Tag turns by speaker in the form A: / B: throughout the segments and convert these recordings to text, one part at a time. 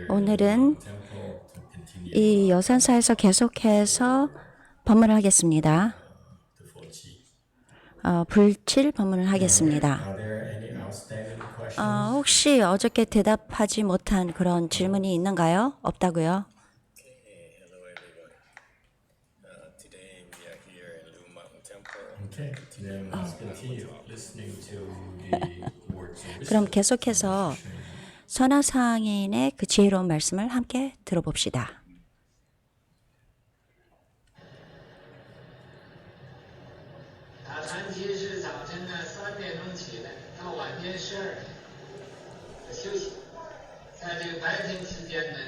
A: 오늘은 이 여산사에서 계속해서 법문을 하겠습니다. 불칠 법문을 하겠습니다. 혹시 어저께 대답하지 못한 그런 질문이 있는가요? 없다고요?
B: Hello everyone. Today we are here in Lu Mountain Temple.
C: Okay, then let's continue listening to the words of
A: 그럼
C: wisdom.
A: 계속해서 선화상인의 그 지혜로운 말씀을 함께 들어봅시다.
D: 打禅期是早晨呢3点钟起来，到晚间12点休息。在这个白天期间呢，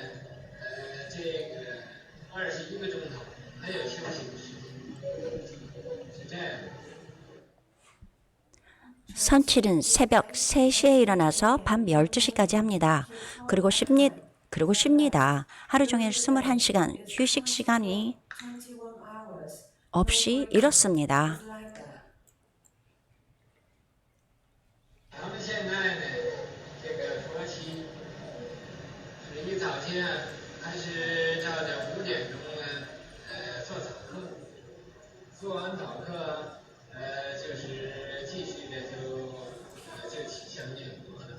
D: 这个21个钟头没有休息的时间，是这样的。
A: 선칠은 새벽 3시에 일어나서 밤 12시까지 합니다. 그리고 쉽니다. 하루 종일 21시간 휴식 시간이 없이 이렇습니다.
D: 咱们现在呢，这个佛期是一早先还是照着5点钟呢，做早课，做完早课，就是继续的就起香念佛了。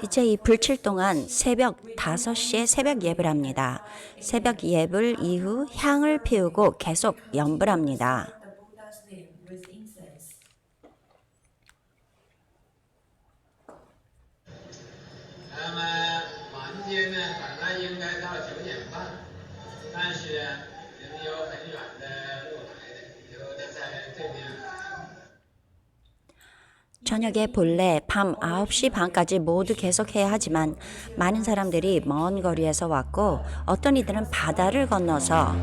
A: 이제 이 불칠 동안 새벽 5시에 새벽 예배를 합니다. 새벽 예불 이후 향을 피우고 계속 염불 합니다. 저녁에 본래 밤 9시 반까지 모두 계속해야 하지만 많은 사람들이 먼 거리에서 왔고 어떤 이들은 바다를 건너서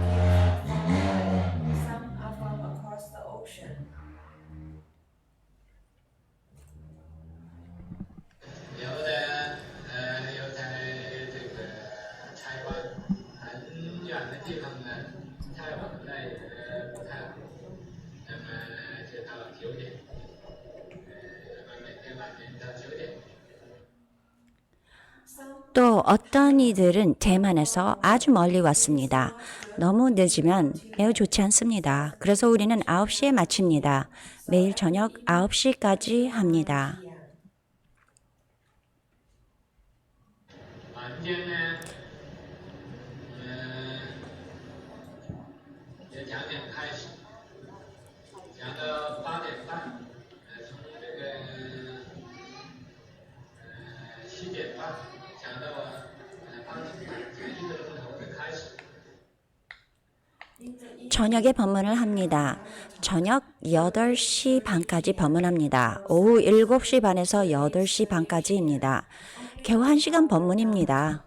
A: 또 어떤 이들은 대만에서 아주 멀리 왔습니다. 너무 늦으면 매우 좋지 않습니다. 그래서 우리는 9시에 마칩니다. 매일 저녁 9시까지 합니다. 저녁에 법문을 합니다. 저녁 8시 반까지 법문합니다. 오후 7시 반에서 8시 반까지입니다. 겨우 1시간 법문입니다.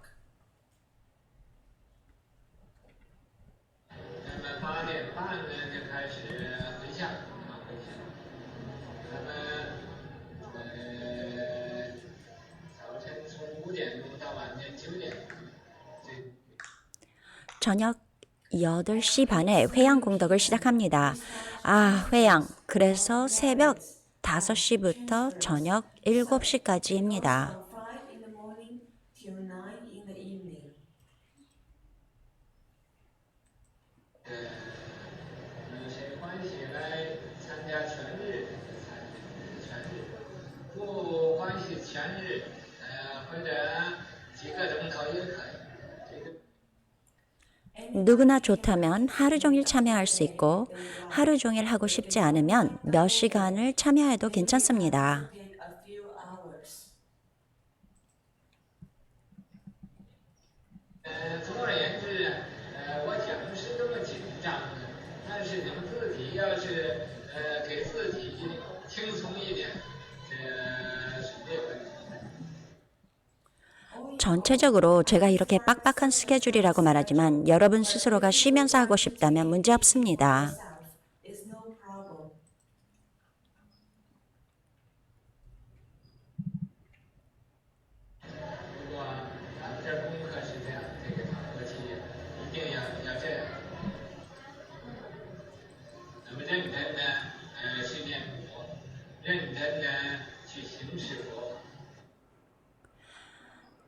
A: 저녁 8시 반에 회양 공덕을 시작합니다. 회양. 그래서 새벽 5시부터 저녁 7시까지입니다. 누구나 좋다면 하루 종일 참여할 수 있고 하루 종일 하고 싶지 않으면 몇 시간을 참여해도 괜찮습니다. 전체적으로 제가 이렇게 빡빡한 스케줄이라고 말하지만 여러분 스스로가 쉬면서 하고 싶다면 문제 없습니다.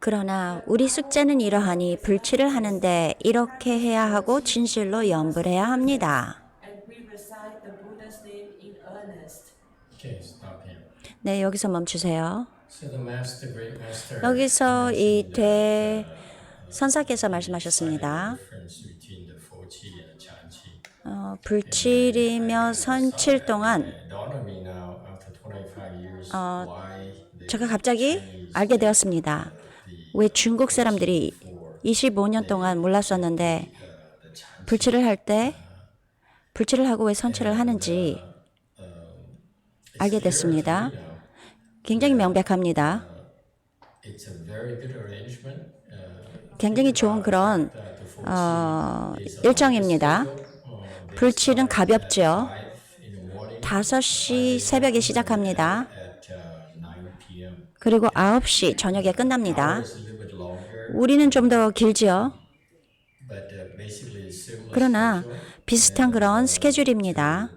A: 그러나 우리 숙제는 이러하니 불치를 하는데 이렇게 해야 하고 진실로 염불해야 합니다.
E: and we recite the Buddha's name in earnest.
C: Okay, stop here.
A: 네, 여기서 멈추세요.
C: So the master, great master,
A: 여기서 이
C: mentioned
A: 선사께서 말씀하셨습니다.
C: difference between the Fochi and the Chanchi.
A: 불칠이며 선칠 동안
C: Dawned on me now after 25 years why the
A: 제가 갑자기 알게 되었습니다. 왜 중국 사람들이 25년 동안 몰랐었는데 불칠을 할 때 불칠을 하고 왜 선칠을 하는지 알게 됐습니다. 굉장히 명백합니다.
C: it's a very good arrangement.
A: 굉장히 좋은 그런 일정입니다. 불칠은 가볍죠.
C: In the morning
A: 5시 새벽에 시작합니다.
C: at 9 p.m.
A: 그리고 9시 저녁에 끝납니다.
C: It's a little bit longer,
A: 우리는 좀 더 길지요.
C: but basically it's similar
A: 그러나
C: schedule,
A: 비슷한 그런 스케줄입니다.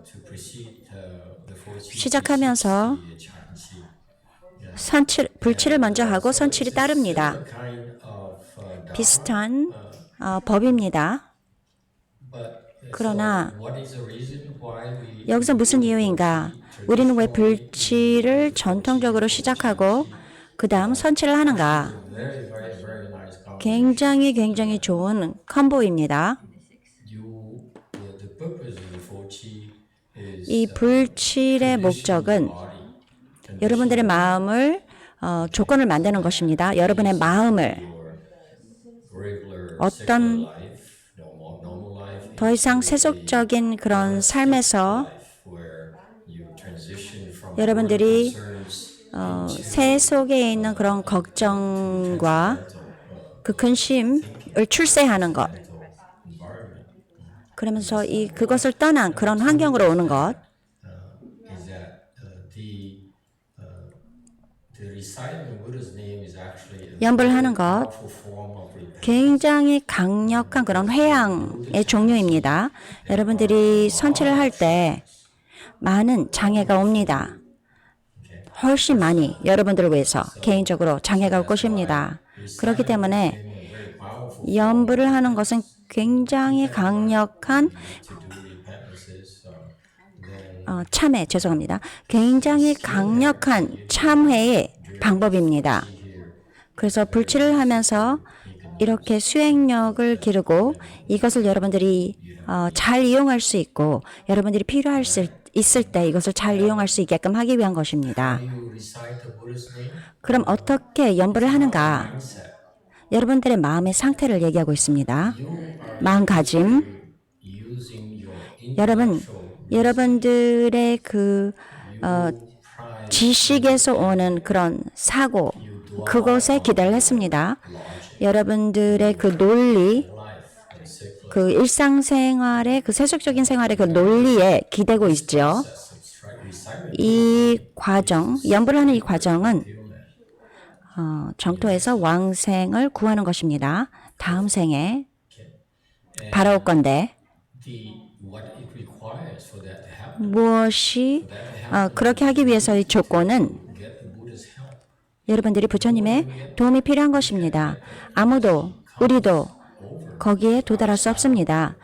C: to precede the Fochi
A: 시작하면서
C: the Chanchi.
A: 불칠을 먼저 하고 선칠이 따릅니다.
C: Kind of dharma,
A: 비슷한 법입니다.
C: but
A: 그러나
C: what is the reason why we
A: 여기서 무슨 이유인가? 우리는 왜 불칠을 전통적으로 시작하고 그 다음 선칠을 하는가?
C: very very nice comment.
A: 굉장히 좋은 컴보입니다.
C: The purpose of the Fochi is
A: 이 불칠의 목적은
C: body.
A: 여러분들의 마음을 조건을 만드는 것입니다. 여러분의 마음을
C: Regular
A: 어떤
C: life, normal life,
A: 더 이상 세속적인 그런 삶에서
C: where you transition from
A: 여러분들이
C: concerns
A: 세속에 있는 그런 걱정과 그 근심을 출세하는 것.
C: environment.
A: 그러면서 그것을 떠난 그런 환경으로 오는 것.
C: Is that the reciting the Buddha's name is actually a
A: 염불을 하는 것.
C: powerful form of repentance.
A: 굉장히 강력한 그런 회양의 종류입니다. 여러분들이 선치를 할 때 많은 장애가 옵니다. 훨씬 많이 여러분들을 위해서 개인적으로 장애가 올 것입니다. 그렇기 때문에 염불을 하는 것은 굉장히 강력한
C: To do repentances, then
A: 참회, 죄송합니다. 굉장히 강력한 참회의 방법입니다. 그래서 불치를 하면서 이렇게 수행력을 기르고 이것을 여러분들이 잘 이용할 수 있고 여러분들이 필요할 수 있을 때 이것을 잘 이용할 수 있게끔 하기 위한 것입니다.
C: you recite the Buddha's name,
A: 그럼 어떻게 염불을 하는가?
C: mindset.
A: 여러분들의 마음의 상태를 얘기하고 있습니다. 마음가짐.
C: Using your
A: 여러분, 여러분들의 그 지식에서 오는 그런 사고, 그것에 기대를 했습니다. 여러분들의 그 논리, 그 일상생활의 그 세속적인 생활의 그 논리에 기대고 있죠. 이 과정, 염불을 하는 이 과정은 정토에서 왕생을 구하는 것입니다. 다음 생에 바라올 건데
C: What it requires for that to happen,
A: 무엇이 그렇게 하기 위해서의 조건은
C: get the Buddha's help.
A: 여러분들이 부처님의 도움이 필요한 것입니다. 아무도 우리도 거기에 도달할 수 없습니다.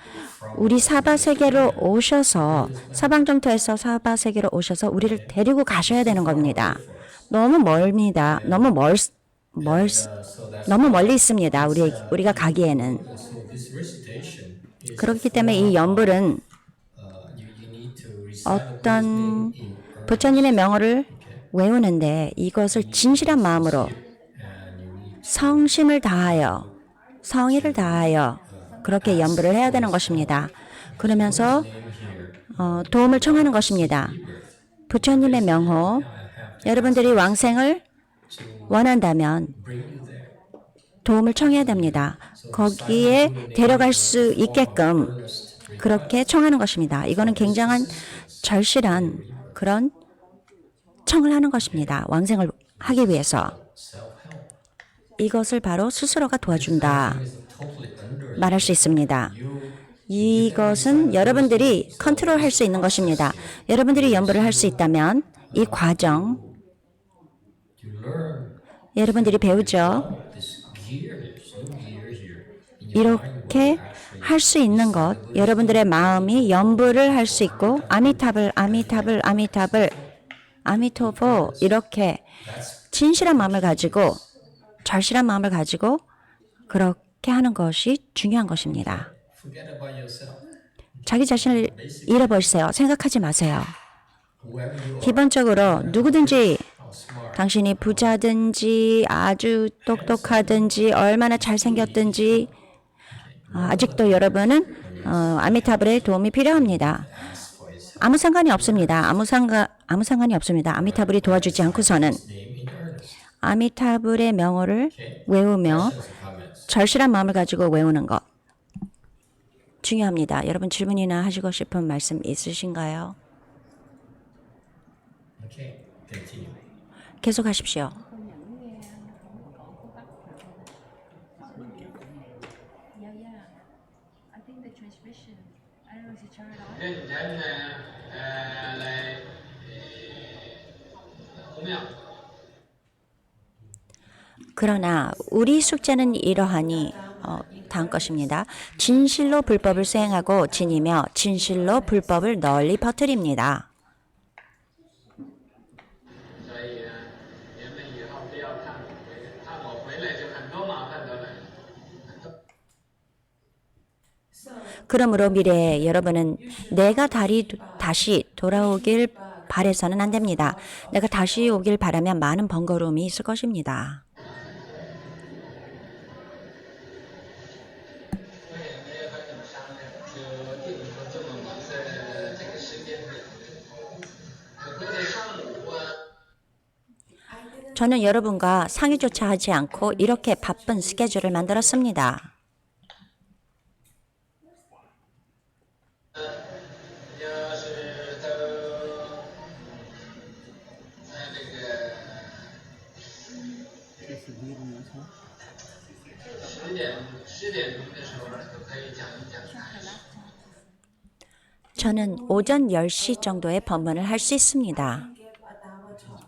A: 우리 사바세계로 오셔서 서방정토에서 사바세계로 오셔서 우리를 데리고 가셔야 되는 겁니다. 너무 멀습니다. 너무 멀리 있습니다. 우리가 가기에는.
C: So this recitation is
A: 그렇기 때문에 이 염불은
C: you need to recite
A: 어떤 부처님의 명호를 외우는데 이것을 진실한 마음으로 성심을 다하여 성의를 다하여 그렇게 염불을 해야 되는 것입니다. 그러면서 도움을 청하는 것입니다. 부처님의 명호, 여러분들이 왕생을 원한다면 도움을 청해야 됩니다. 거기에 데려갈 수 있게끔 그렇게 청하는 것입니다. 이거는 굉장한 절실한 그런 청을 하는 것입니다. 왕생을 하기 위해서. 이것을 바로 스스로가 도와준다 말할 수 있습니다. 이것은 여러분들이 컨트롤할 수 있는 것입니다. 여러분들이 염불을 할 수 있다면 이 과정, 여러분들이 배우죠.
C: This gear, there's no gear here. In your mind, what
A: 이렇게
C: you actually
A: 할 수 있는 것, 여러분들의 마음이 연부를 할 수 있고 아미타불, 아미타불, 아미타불, 아미토보 이렇게 진실한 마음을 가지고 절실한 마음을 가지고 그렇게 하는 것이 중요한 것입니다.
C: forget about yourself.
A: 자기 자신을 잃어버리세요. 생각하지 마세요.
C: Whoever you are,
A: 기본적으로 누구든지
C: how smart,
A: 당신이 부자든지 아주 똑똑하든지 얼마나 잘생겼든지 아직도 여러분은 아미타불의 도움이 필요합니다. 아무 상관이 없습니다. 아무 상관이 없습니다. 아미타불이 도와주지 않고서는
C: name in earnest.
A: 아미타불의 명호를 외우며
C: Questions or comments?
A: 절실한 마음을 가지고 외우는 것 중요합니다. 여러분 질문이나 하시고 싶은 말씀 있으신가요?
C: Okay, continue.
A: 계속하십시오.
F: I think the transmission, I don't know if you turn it on.
D: 认真呢，来弘扬。
A: 그러나 우리 숙제는 이러하니 다음 것입니다. 진실로 불법을 수행하고 지니며 진실로 불법을 널리 퍼뜨립니다.
D: 所以呢，人们以后不要看我回来就很多麻烦都来了。
A: 그러므로 미래에 여러분은 내가 다시 돌아오길 바래서는 안 됩니다. 내가 다시 오길 바라면 많은 번거로움이 있을 것입니다.
D: 为什么要和你们商量？就定出这么明的这个时间表？可不得上午啊。
A: 저는 여러분과 상의조차 하지 않고 이렇게 바쁜 스케줄을 만들었습니다.
D: 要是都在这个10点钟的时候就可以讲一讲开始。
A: 저는 오전 10시 정도의 법문을 할 수 있습니다.
E: Give a Dharma talk.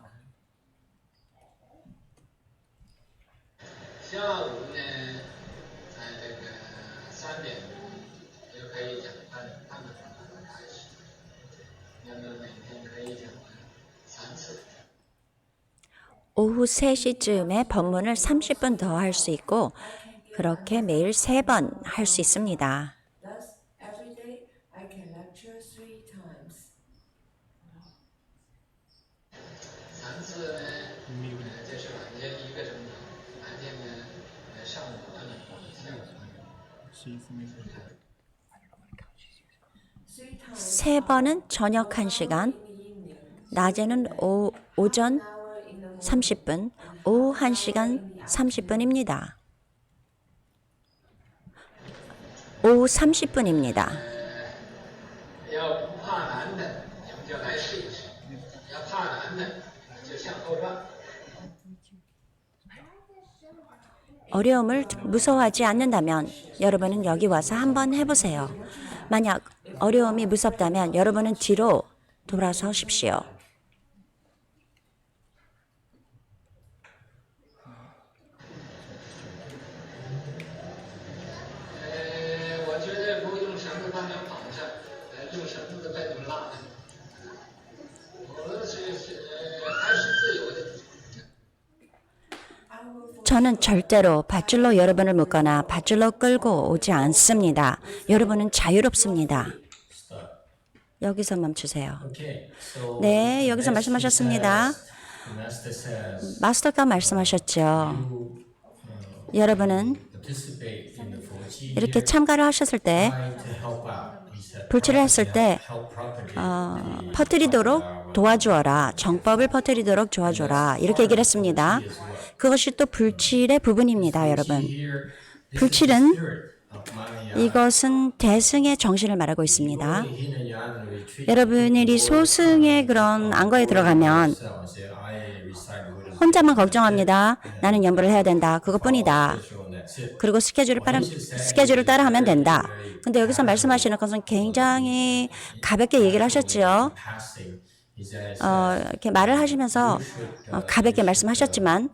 D: 下午呢，在这个3点钟就可以讲半个钟头开始，那么每天可以讲3次。
A: 오후 3시쯤에 법문을 30분 더 할 수 있고 그렇게 매일 3번 할 수 있습니다.
E: Thus, every day I can lecture 3 times.
D: 3次呢，就是晚间1个钟头，白天呢，上午2点钟，下午2点钟。
E: 3 times
A: 3번은 저녁 1시간, 낮에는 오전
E: hour in the morning.
A: 30분, 오후 1시간 30분입니다. 오후 30분입니다.
D: 要不怕难的，你们就来试一试；要怕难的，就向后转。
A: 어려움을 무서워하지 않는다면 여러분은 여기 와서 한번 해보세요. 만약 어려움이 무섭다면 여러분은 뒤로 돌아서십시오.
D: 我觉得不用绳子把你们绑上，用绳子把你们拉开。我还是自由的。
A: 저는 절대로 밧줄로 여러분을 묶거나 밧줄로 끌고 오지 않습니다. 여러분은 자유롭습니다.
C: Stop.
A: 여기서 멈추세요.
C: Okay, so
A: 네, 여기서
C: next
A: 말씀하셨습니다.
C: the master says
A: 마스터가 말씀하셨죠.
C: you
A: 여러분은
C: participate in the Fuji
A: 이렇게 참가를 하셨을 때
C: trying to help out. He said,
A: 불치를 했을 때
C: help propagate
A: 퍼뜨리도록 도와주어라. 정법을 퍼뜨리도록 도와줘라. 이렇게 얘기를 했습니다. 그것이 또 불칠의 부분입니다, 여러분.
C: here. This
A: 불칠은
C: is the spirit of Maya.
A: 이것은 대승의 정신을 말하고 있습니다.
C: Hinayana retreat.
A: 여러분이 소승의 그런 안거에 들어가면
C: So say, I recite Buddha's
A: 혼자만 걱정합니다. 나는 연부를 해야 된다. 그것뿐이다.
C: ritual and that's it.
A: 그리고 스케줄을 따라하면 된다. 근데 여기서 말씀하시는 것은 굉장히 가볍게 얘기를 하셨죠.
C: Passing. He says,
A: 이렇게 말을 하시면서 가볍게 말씀하셨지만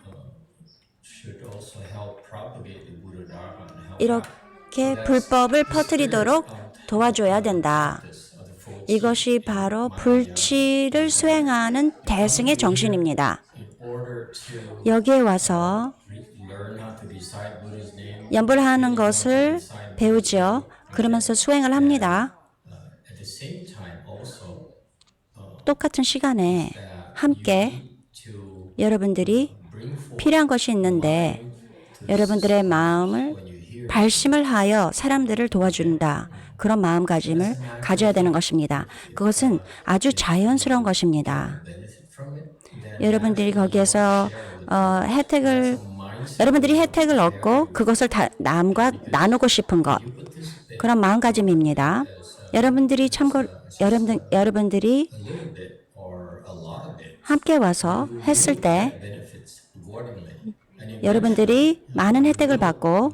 C: also help propagate the Buddha Dharma and help
A: 이렇게 불법을 퍼뜨리도록 도와줘야 된다. 이것이 바로 불치를 수행하는 대승의 정신입니다. 여기에 와서 연불하는 것을 배우죠. 그러면서 수행을 합니다. 똑같은 시간에 함께 여러분들이 필요한 것이 있는데 여러분들의 마음을 발심을 하여 사람들을 도와준다. 그런 마음가짐을 가져야 되는 것입니다. 그것은 아주 자연스러운 것입니다. 여러분들이 거기에서 여러분들이 혜택을 얻고 그것을 다 남과 나누고 싶은 것, 그런 마음가짐입니다. 여러분들이 함께 와서 했을 때 여러분들이 많은 혜택을 받고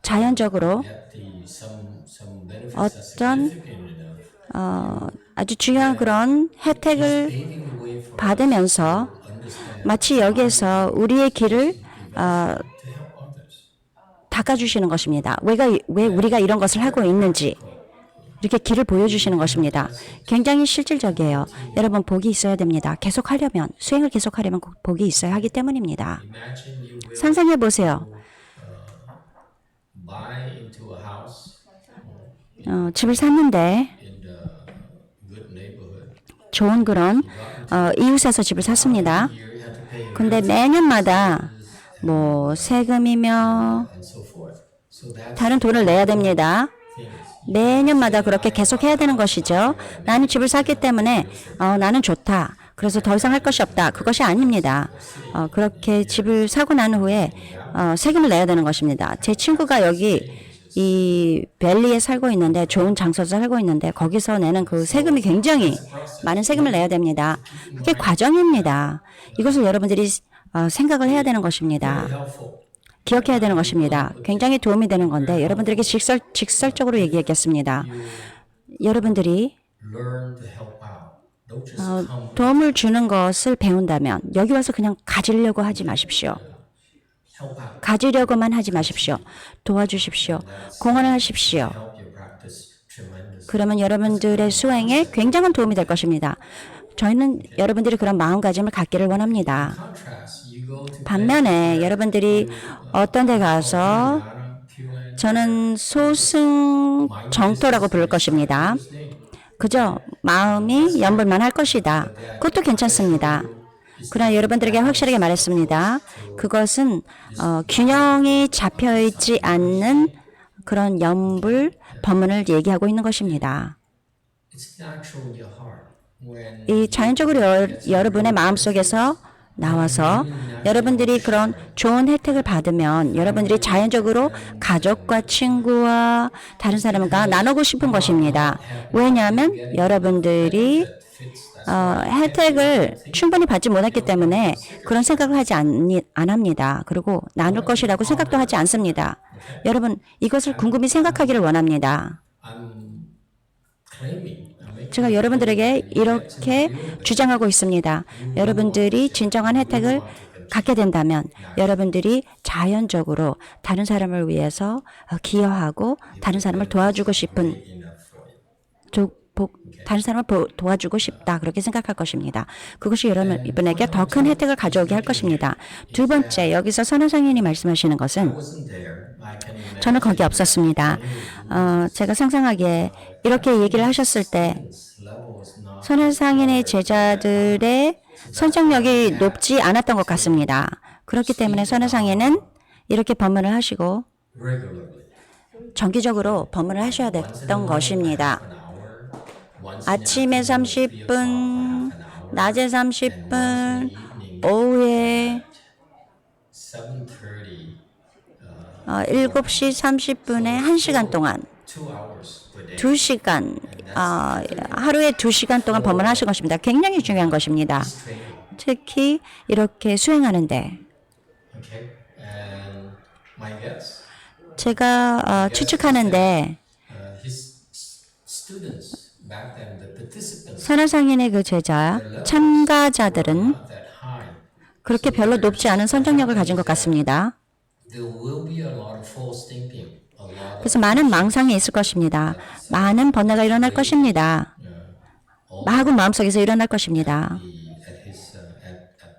A: 자연적으로 어떤 아주 중요한 그런 혜택을 받으면서 마치 여기에서 우리의 길을 닦아주시는 것입니다. 왜 우리가 이런 것을 하고 있는지 이렇게 길을 보여주시는 것입니다. 굉장히 실질적이에요. 여러분 복이 있어야 됩니다. 계속하려면 수행을 계속하려면 꼭 복이 있어야 하기 때문입니다. 상상해 보세요. 집을 샀는데 좋은 그런 이웃에서 집을 샀습니다. 근데 매년마다 뭐 세금이며 다른 돈을 내야 됩니다. 매년마다 그렇게 계속 해야 되는 것이죠. 나는 집을 샀기 때문에 나는 좋다. 그래서 더 이상 할 것이 없다. 그것이 아닙니다. 그렇게 집을 사고 난 후에 세금을 내야 되는 것입니다. 제 친구가 여기 이 밸리에 살고 있는데 좋은 장소에서 살고 있는데 거기서 내는 그 세금이 굉장히 많은 세금을 내야 됩니다. 그게 과정입니다. 이것을 여러분들이 생각을 해야 되는 것입니다. 기억해야 되는 것입니다. 굉장히 도움이 되는 건데 여러분들에게 직설적으로 얘기하겠습니다. 여러분들이 도움을 주는 것을 배운다면 여기 와서 그냥 가지려고 하지 마십시오. 가지려고만 하지 마십시오. 도와주십시오. 공헌을 하십시오. 그러면 여러분들의 수행에 굉장한 도움이 될 것입니다. 저희는 여러분들이 그런 마음가짐을 갖기를 원합니다. 반면에 여러분들이 어떤 데 가서 저는 소승정토라고 부를 것입니다. 그저 마음이 연불만 할 것이다. 그것도 괜찮습니다. 그러나 여러분들에게 확실하게 말했습니다. 그것은 균형이 잡혀있지 않는 그런 연불 법문을 얘기하고 있는 것입니다. 이 자연적으로 여러분의 마음속에서 나와서 여러분들이 그런 좋은 혜택을 받으면 여러분들이 자연적으로 가족과 친구와 다른 사람과 나누고 싶은 것입니다. 왜냐하면 여러분들이 혜택을 충분히 받지 못했기 때문에 그런 생각을 하지 안 합니다. 그리고 나눌 것이라고 생각도 하지 않습니다. 여러분 이것을 곰곰이 생각하기를 원합니다. 제가 여러분들에게 이렇게 주장하고 있습니다. 여러분들이 진정한 혜택을 갖게 된다면 여러분들이 자연적으로 다른 사람을 위해서 기여하고 다른 사람을 도와주고 싶은 다른 사람을 도와주고 싶다. 그렇게 생각할 것입니다. 그것이 여러분에게 더 큰 혜택을 가져오게 할 것입니다. 두 번째, 여기서 선화상인이 말씀하시는 것은 저는 거기 없었습니다. 제가 상상하기에 이렇게 얘기를 하셨을 때 선화상인의 제자들의 선정력이 높지 않았던 것 같습니다. 그렇기 때문에 선화상인은 이렇게 법문을 하시고 정기적으로 법문을 하셔야 됐던 것입니다. 아침에 30분, 낮에 30분, 오후에 7시 30분에 1시간 동안 2시간, 하루에 2시간 동안 법문하신 것입니다. 굉장히 중요한 것입니다. 특히 이렇게 수행하는데 제가 추측하는데 선화상인의 그 제자 참가자들은 그렇게 별로 높지 않은 선정력을 가진 것 같습니다.
C: There will be a lot of false thinking, a lot of
A: 그래서 많은 망상이 있을 것입니다. 많은 번뇌가 일어날 것입니다. 마구 마음속에서 일어날 것입니다.
C: at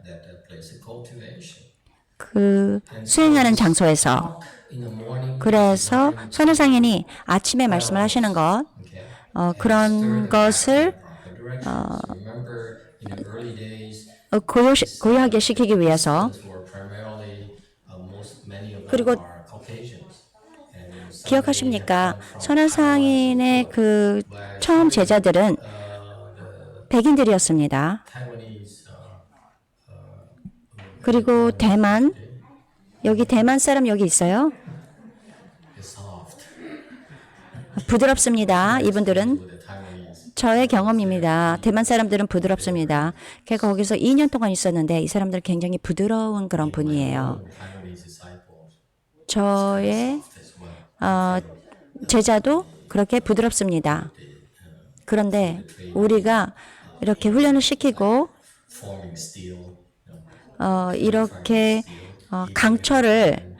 C: that place of cultivation.
A: 그 수행하는 장소에서.
C: In the morning,
A: 그래서 선우상인이 아침에 말씀을 하시는 것, 그런 것을
C: remember in the early days,
A: 고요하게 시키기 위해서,
C: were primarily many of them
A: 그리고
C: are Caucasians. And
A: 기억하십니까? 선우상인의 그 처음 제자들은 백인들이었습니다.
C: Taiwanese
A: 그리고 대만, 여기 대만 사람 여기 있어요?
C: is soft.
A: 부드럽습니다. 이분들은
C: The Taiwanese
A: 저의 경험입니다. 대만 사람들은 부드럽습니다. 제가 거기서 2년 동안 있었는데 이 사람들 굉장히 부드러운 그런 분이에요.
C: Taiwanese disciples
A: 저의
C: as well.
A: 제자도 그렇게 부드럽습니다. 그런데 우리가 이렇게 훈련을 시키고
C: Forming steel,
A: 이렇게 강철을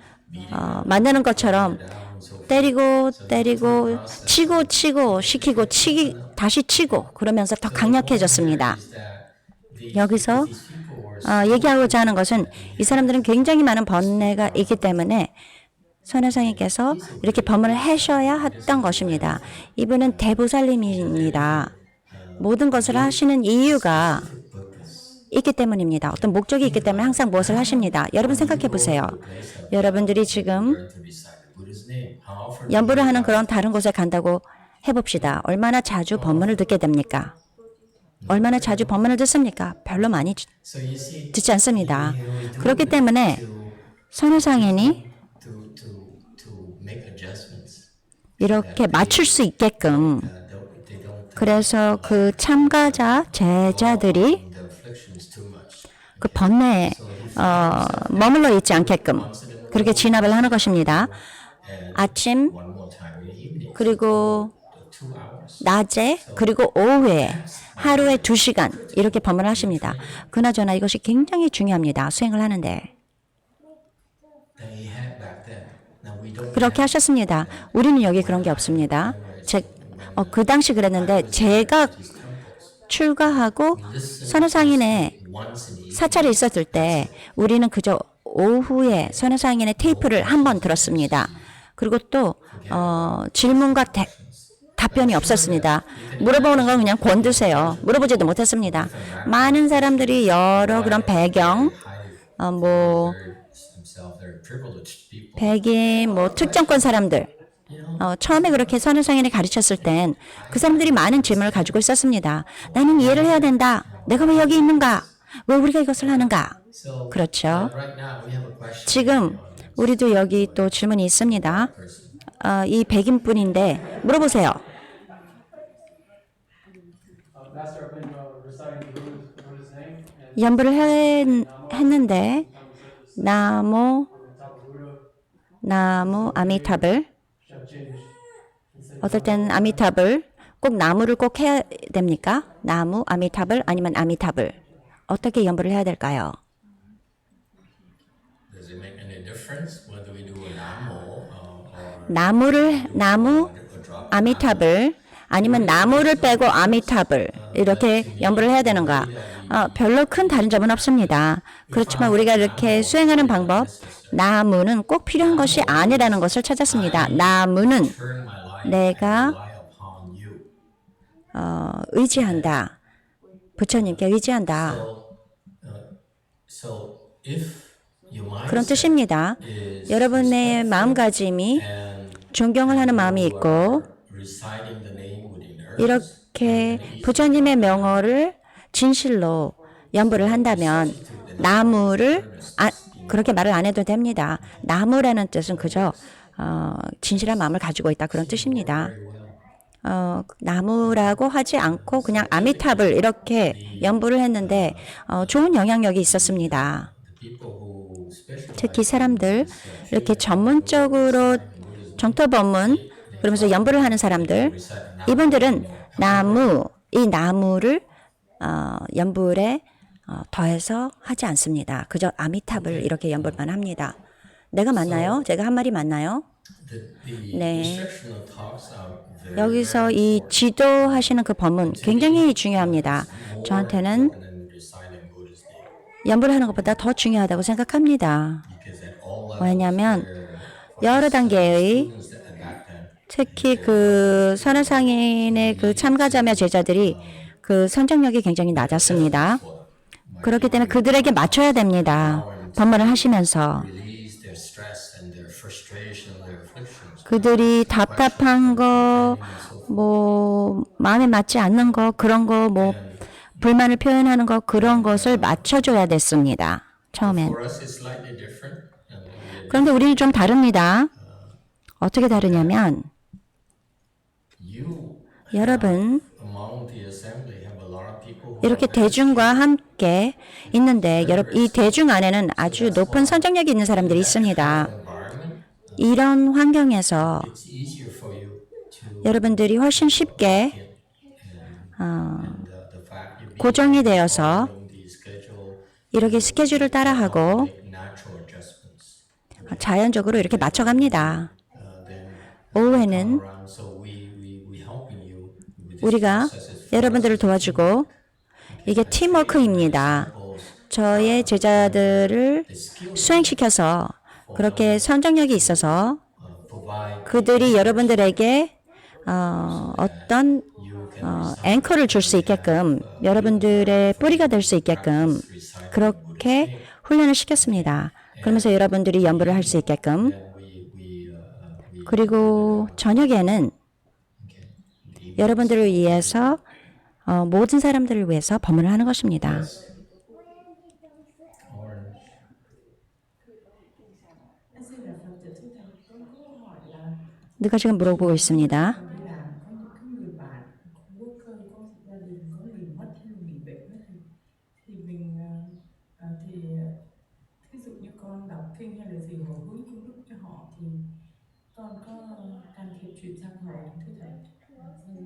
A: 만드는 것처럼 때리고 치고 시키고 다시 치고 그러면서 더 강력해졌습니다. 여기서 얘기하고자 하는 것은 이 사람들은 굉장히 많은 번뇌가 있기 때문에 선혜상님께서 이렇게 법문을 하셔야 했던 것입니다. 이분은 대보살님입니다. 모든 것을 하시는 이유가 있기 때문입니다. 어떤 목적이 있기 때문에 항상 무엇을 하십니다. 여러분 생각해 보세요. 여러분들이 지금
C: to recite the Buddha's name. How often
A: 연부를 하는 그런 다른 곳에 간다고 해봅시다. 얼마나 자주 법문을 듣게 됩니까? 얼마나 자주 법문을 듣습니까? 별로 많이
C: So you see,
A: 듣지 않습니다. 그렇기 때문에 선우상인이
C: to make adjustments.
A: 이렇게 맞출 수 있게끔
C: They don't
A: 그래서 그 참가자 제자들이
C: the afflictions too much.
A: 그 번뇌에 머물러 있지 않게끔 그렇게 진압을 하는 것입니다. 아침
C: One more time in the evening,
A: 그리고
C: 2 hours.
A: 낮에 그리고 오후에 하루에 2시간 이렇게 법문을 하십니다. 그나저나 이것이 굉장히 중요합니다. 수행을 하는데.
C: They had back then. Now we don't.
A: 그렇게 하셨습니다. 우리는 여기 그런 게 없습니다. 그 당시 그랬는데 제가 출가하고 선우상인의
C: Once in the
A: 사찰에 있었을 때 우리는 그저 오후에 선우상인의 테이프를 한 번 들었습니다. 그리고 또 질문과 답변이 없었습니다. 물어보는 건 그냥 권두세요. 물어보지도 못했습니다. 많은 사람들이 여러 그런 배경, 뭐
C: themselves, they're privileged people.
A: 백인, 뭐 특정권 사람들, 처음에 그렇게 선우상인을 가르쳤을 땐 그 사람들이 많은 질문을 가지고 있었습니다. 나는 이해를 해야 된다. 내가 왜 여기 있는가? 왜 우리가 이것을 하는가?
C: So
A: 그렇죠.
C: right now we have a question.
A: 지금 우리도 여기 또 질문이 있습니다. 이 백인분인데 물어보세요.
G: Master, I've been reciting the Buddha's name and
A: 연부를 했는데 나무 아미탑을
G: I've changed.
A: 어떨 때는 아미탑을 꼭 나무를 꼭 해야 됩니까? 나무 아미탑을 아니면 아미탑을 어떻게 연부를 해야 될까요?
C: Does it make any difference whether we do a Namo or
A: 나무 아미탑을 아니면 나무를 빼고 아미탑을 이렇게 연부를 해야 되는가? 별로 큰 다른 점은 없습니다. 그렇지만 우리가 이렇게 수행하는 방법, 나무는 꼭 필요한 것이 아니라는 것을 찾았습니다. 나무는
C: turn my life
A: 내가
C: rely upon you?
A: 의지한다. 부처님께 의지한다.
C: So if your mind
A: 그런 뜻입니다. 여러분의 마음가짐이
C: and
A: 존경을 하는 마음이 있고
C: reciting the name within earth,
A: 이렇게 부처님의 명어를 진실로 연부를 한다면 나무를 그렇게 말을 안 해도 됩니다. 나무라는 뜻은 그저 진실한 마음을 가지고 있다 그런 뜻입니다. 나무라고 하지 않고 그냥 아미탑을 이렇게 연부를 했는데 좋은 영향력이 있었습니다.
C: people who specialize
A: 특히 사람들 이렇게 전문적으로 정토법문 그러면서 연부를 하는 사람들 이분들은 이 나무를 연불에 더해서 하지 않습니다. 그저 아미탑을 이렇게 연불만 합니다. 내가 맞나요? 제가 한 말이 맞나요?
C: The
A: 네.
C: instructional talks are very
A: 여기서 이 지도하시는 그 법문 굉장히 중요합니다. 저한테는
C: important than reciting Buddha's name
A: 연불하는 것보다 더 중요하다고 생각합니다.
C: because at all levels
A: 왜냐하면
C: there
A: 여러 단계의
C: students that at that time
A: 특히 그 선화상인의 그 참가자며 제자들이 그 선정력이 굉장히 낮았습니다. 그렇기 때문에 그들에게 맞춰야 됩니다. 법문을 하시면서
C: release their stress and their frustration, their afflictions.
A: 그들이 답답한 거, 뭐 마음에 맞지 않는 거, 그런 거, 뭐 불만을 표현하는 거, 그런 것을 맞춰줘야 됐습니다. 처음엔.
C: For us, it's slightly different.
A: 그런데 우리는 좀 다릅니다. 어떻게 다르냐면
C: You
A: 여러분
C: among the assembly have a lot of people who
A: 이렇게 대중과 함께 있는데 여러분 이 대중 안에는 아주 높은 선정력이 있는 사람들이 있습니다.
C: environment.
A: 이런 환경에서
C: It's easier for you to
A: 여러분들이 훨씬 쉽게
C: the fact you
A: 고정이 되어서
C: following the schedule
A: 이렇게 스케줄을 따라하고
C: make natural adjustments.
A: 자연적으로 이렇게 맞춰갑니다.
C: Then
A: 오후에는
C: around, so we helping you with this
A: 우리가
C: process.
A: 여러분들을 도와주고 이게 팀워크입니다. 저의 제자들을 수행시켜서 그렇게 선정력이 있어서
C: Provide
A: 그들이 여러분들에게 어떤 앵커를 줄 수 있게끔 여러분들의 뿌리가 될 수 있게끔 그렇게 훈련을 시켰습니다. 그러면서 여러분들이 연구를 할 수 있게끔
C: we
A: 그리고 저녁에는 여러분들을 위해서 모든 사람들을 위해서 법문을 하는 것입니다.
C: orange.
E: Xin là Phật tử Thưa Thầy, con có hỏi là
A: 누가 지금 물어보고 있습니다.
E: đi làm có một cái người bạn vô cơ có gia đình có người mất hay là bị bệnh đó thầy, thì mình thì ví dụ như con đọc kinh hay là gì hồi hướng công đức cho họ thì con có can thiệp chuyển sang họ không thưa thầy? Xin lỗi.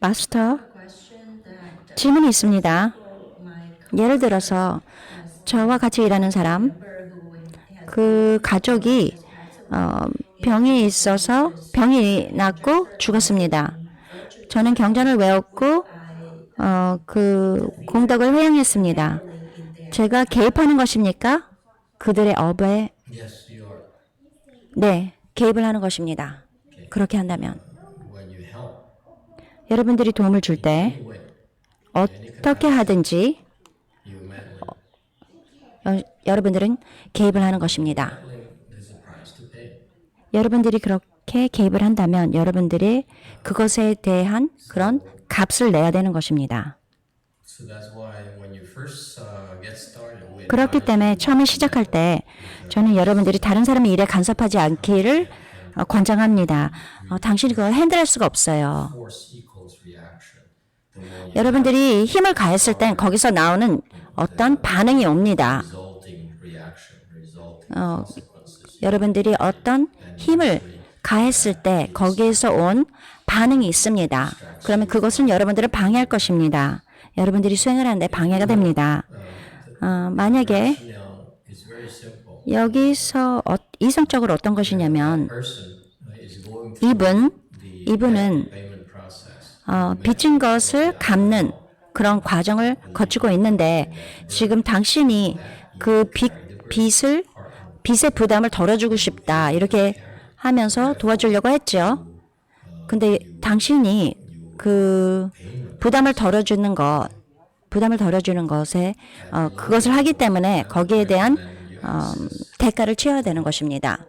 A: 마스터, 질문이 있습니다. 예를 들어서 저와 같이 일하는 사람, 그 가족이 병이 있어서 병이 났고 죽었습니다. 저는 경전을 외웠고 그 공덕을 회양했습니다. 제가 개입하는 것입니까? 그들의 업에
C: Yes, you are.
A: 네, 개입을 하는 것입니다. 그렇게 한다면
C: When you help,
A: 여러분들이 도움을 줄 때
C: anyway,
A: 어떻게 하든지
C: you meddling.
A: 여러분들은 개입을 하는 것입니다.
C: There's a price to pay.
A: 여러분들이 그렇게 개입을 한다면 여러분들이 그것에 대한 그런 값을 내야 되는 것입니다.
C: So that's why when you first get started with
A: 그렇기 때문에 처음에 시작할 때 저는 여러분들이 다른 사람의 일에 간섭하지 않기를 권장합니다. 당신이 그걸 핸들할 수가 없어요.
C: force equals reaction. The more you
A: 여러분들이 힘을 가했을 땐 거기서 나오는 어떤 반응이 옵니다.
C: resulting reaction, resulting consequences.
A: 여러분들이 어떤 힘을 가했을 때 거기에서 온 반응이 있습니다. 그러면 그것은 여러분들을 방해할 것입니다. 여러분들이 수행을 하는데 방해가 됩니다. 만약에
C: Now, it's very simple.
A: 여기서 이성적으로 어떤 것이냐면
C: Person is going
A: 이분은
C: payment process.
A: 빚진 것을 갚는 그런 과정을 거치고 있는데 지금 당신이 그 빚의 부담을 덜어주고 싶다 이렇게 하면서 도와주려고 했죠. 근데 당신이 그 부담을 덜어주는 것에 그것을 하기 때문에 거기에 대한 대가를 치러야 되는 것입니다.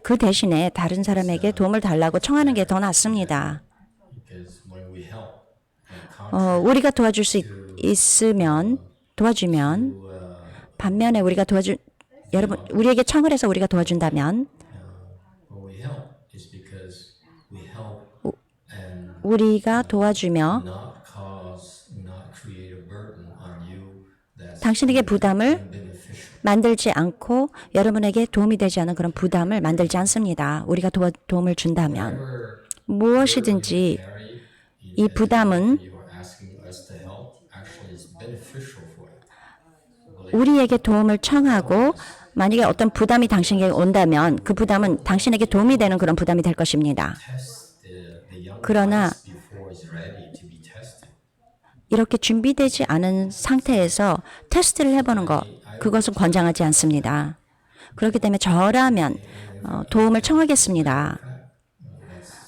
A: 그 대신에 다른 사람에게 도움을 달라고 청하는 게 더 낫습니다.
C: Because when we help,
A: 우리가 도와줄 수 있으면 도와주면 반면에 여러분 우리에게 청을 해서 우리가 도와준다면
C: when we help is because we help and
A: 우리가 도와주며
C: not create a burden on you that's
A: 당신에게 부담을
C: beneficial.
A: 만들지 않고 여러분에게 도움이 되지 않은 그런 부담을 만들지 않습니다. 우리가 도움을 준다면
C: Whatever
A: 무엇이든지
C: carry in
A: 이 부담은
C: you are asking us to help actually is beneficial for you.
A: 우리에게 도움을 청하고 만약에 어떤 부담이 당신에게 온다면 그 부담은 당신에게 도움이 되는 그런 부담이 될 것입니다.
C: Test the young
A: 그러나
C: rice before it's ready to be tested.
A: 이렇게 준비되지 않은 상태에서 테스트를 해보는 것, 그것은 권장하지 않습니다. 그렇기 때문에 저라면 도움을 청하겠습니다.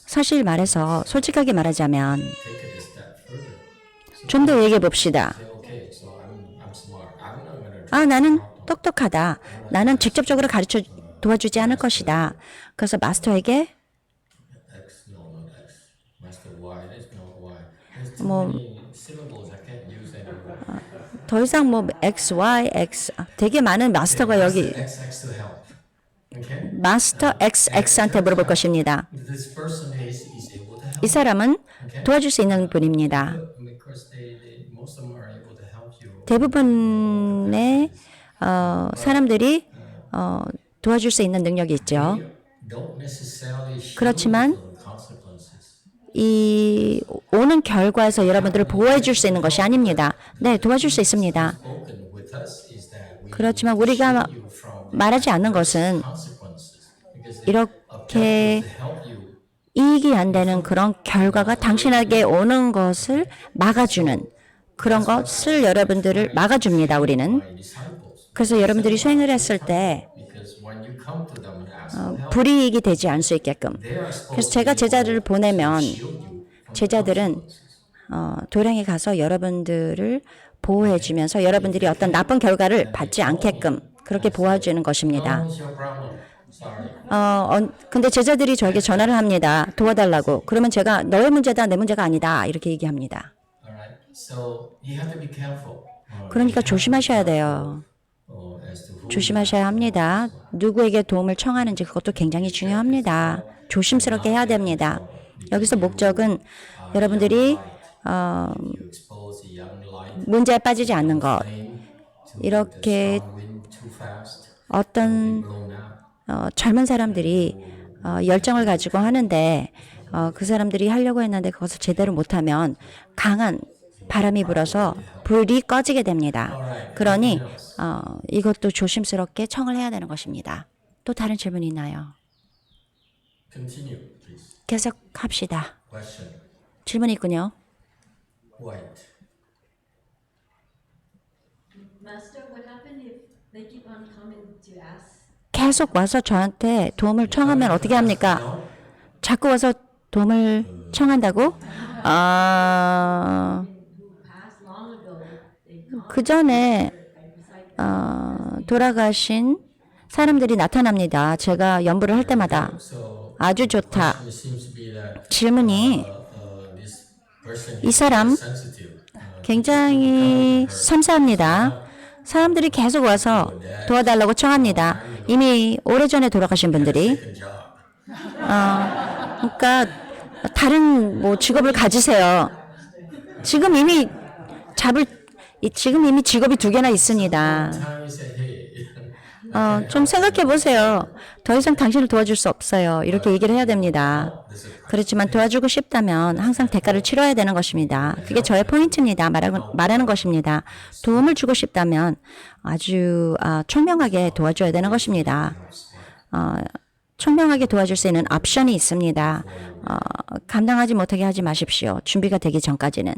A: 사실 말해서 솔직하게 말하자면
C: Take it a step further.
A: 좀 더 얘기해 봅시다.
C: Say, okay, so I'm smart. I'm not going to
A: 아, 나는 똑똑하다. 나는 직접적으로 가르쳐 도와주지 않을 것이다. 그래서 마스터에게
C: X, no, not X. Master Y, there's no Y. There's too
A: 뭐
C: many syllables I can't use anymore.
A: 더 이상 뭐 X, Y, X 되게 많은 마스터가 여기
C: XX to help. Okay?
A: 마스터 XX한테 물어볼 것입니다.
C: This person is able to help.
A: 이 사람은 도와줄 수 있는 분입니다.
C: Because most of them are able to help you.
A: 대부분의 사람들이 도와줄 수 있는 능력이 있죠.
C: Don't necessarily show
A: 그렇지만
C: you the consequences.
A: 이 오는 결과에서 여러분들을 보호해 줄 수 있는 것이 아닙니다. 네, 도와줄 수 있습니다.
C: Spoken with us is that we
A: 그렇지만 우리가
C: you from
A: 말하지 않는 것은
C: consequences. Because
A: 이렇게
C: to help you
A: 이익이 안 되는 그런 결과가 당신에게 오는 것을 막아주는 그런 것을 여러분들을 막아줍니다. 우리는.
C: by disciples.
A: 그래서 여러분들이 수행을 했을 때
C: Because when you come to them and ask for help,
A: 불이익이 되지 않을 수 있게끔.
C: they are supposed
A: 그래서
C: to
A: 제가
C: be
A: 제자들을
C: able to
A: 보내면
C: shield you from
A: 제자들은 도량에 가서 여러분들을 보호해주면서 여러분들이 어떤 나쁜 결과를 받지 않게끔 그렇게 보호해주는 것입니다.
C: What's your problem? Sorry.
A: 근데 제자들이 저에게 전화를 합니다. 도와달라고. 그러면 제가 너의 문제다, 내 문제가 아니다. 이렇게 얘기합니다.
C: Alright. So you have to be careful.
A: 그러니까 조심하셔야 돼요.
C: As to who
A: 조심하셔야 합니다. 누구에게 도움을 청하는지 그것도 굉장히 중요합니다. 조심스럽게 해야 됩니다. 여기서 목적은 여러분들이
C: you expose the young light
A: 문제에 빠지지 않는 것.
C: flame to
A: 이렇게
C: the strong wind too fast,
A: 어떤
C: blown out.
A: 젊은 사람들이 열정을 가지고 하는데 그 사람들이 하려고 했는데 그것을 제대로 못하면 강한 바람이 불어서 불이 꺼지게 됩니다. 그러니 이것도 조심스럽게 청을 해야 되는 것입니다. 또 다른 질문이 있나요?
C: Continue, please.
A: 계속합시다.
C: Question.
A: 질문이 있군요.
C: White.
F: Master, what happened if they keep on coming to ask?
A: 계속 와서 저한테 도움을 청하면 어떻게 합니까? 자꾸 와서 도움을 청한다고?
F: Who passed long ago, they come
A: 그 전에
F: recite
A: 돌아가신 사람들이 나타납니다. 제가 연부를 할 때마다
C: So
A: 아주 좋다.
C: it seems to be that
A: 질문이
C: this person
A: 이 사람
C: is sensitive.
A: 굉장히 섬세합니다. 사람들이 계속 와서 도와달라고 청합니다. 이미 오래전에 돌아가신 분들이.
C: Second job.
A: 그러니까 다른 뭐 직업을 가지세요. 지금 이미 직업이 2개나 있습니다.
C: Time you say, hey.
A: 좀 생각해 보세요. 더 이상 당신을 도와줄 수 없어요. 이렇게 얘기를 해야 됩니다. 그렇지만 도와주고 싶다면 항상 대가를 치러야 되는 것입니다. 그게 저의 포인트입니다. 말하는 것입니다. 도움을 주고 싶다면 아주 총명하게 도와줘야 되는 것입니다. 총명하게 도와줄 수 있는 옵션이 있습니다. 감당하지 못하게 하지 마십시오. 준비가 되기 전까지는.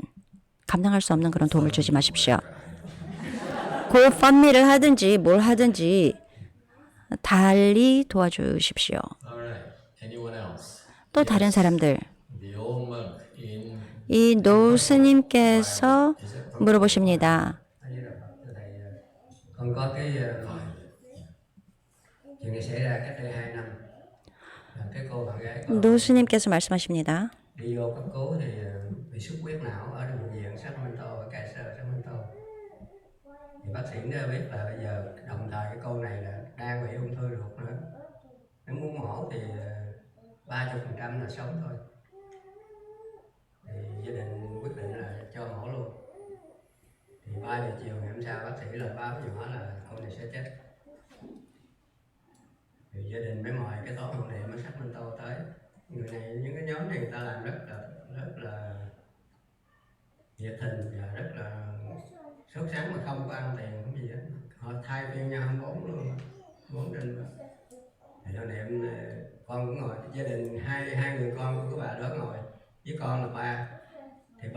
A: 감당할 수 없는 그런 도움을 주지 마십시오. 고펀미를 하든지 뭘 하든지 달리 도와주십시오.
C: Alright. Anyone else?
A: 또 다른 사람들.
C: The old monk in
A: 이 노스님께서 물어보십니다.
G: Con có cái chuyện này xảy ra cách đây 2 năm. Cái cô bạn gái có
A: 노스님께서 말씀하십니다.
G: đi vô cấp cứu thì bị xuất huyết não ở bệnh viện Sacramento, ở Kaiser Sacramento. Thì bác sĩ đã biết là bây giờ đồng thời cái cô này là đang bị ung thư ruột nữa. Nếu muốn mổ thì 30% là sống thôi. Thì gia đình quyết định là cho mổ luôn. Thì 3 giờ chiều ngày hôm sau bác sĩ là báo nhỏ là cô này sẽ chết. Thì gia đình mới mời cái tổ hồng niệm ở Sacramento tới. Người này, những cái nhóm này người ta làm rất là nhiệt tình và rất là sốt sắng, mà không có ăn tiền không gì hết. Họ thay phiên nhau 24 luôn, 4 đêm. Thì họ niệm, con cũng ngồi, gia đình hai người con của bà đó ngồi với con là ba, thì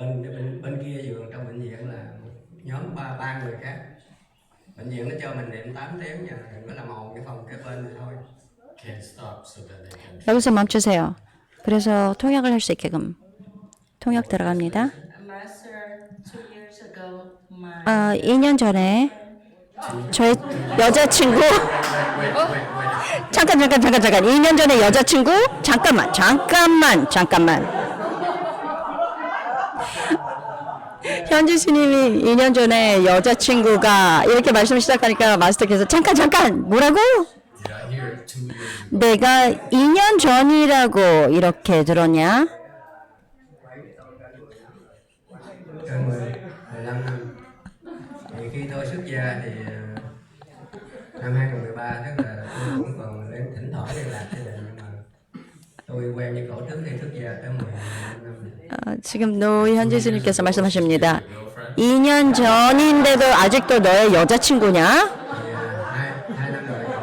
G: bên kia giường trong bệnh viện là một nhóm ba người khác. Bệnh viện nó cho mình niệm 8 tiếng nha, đừng có làm ồn cái phòng kế bên này thôi.
C: Can't stop so that they can.
A: 여기서 멈추세요. 그래서 통역을 할 수 있게끔. 통역 들어갑니다.
E: Master 2 years ago, my
A: 2년 전에 저의 여자친구 잠깐 2년 전에 여자친구 잠깐만 현지 스님이 2년 전에 여자친구가 이렇게 말씀 시작하니까 마스터께서 잠깐 뭐라고?
C: Did I hear 2 years ago?
A: 내가 2년 전이라고 이렇게 들었냐?
G: Trên 15 năm. Thì khi tôi xuất gia thì năm 2013, tức là tôi cũng còn lên thỉnh thoảng liên lạc gia đình, nhưng mà tôi quen với cổ trước khi xuất gia tới 15 năm.
A: 지금 노 현지 스님께서 말씀하십니다.
C: Girlfriend?
A: 2년 전인데도 아직도 너의 여자친구냐?
G: Thì hai năm rồi cổ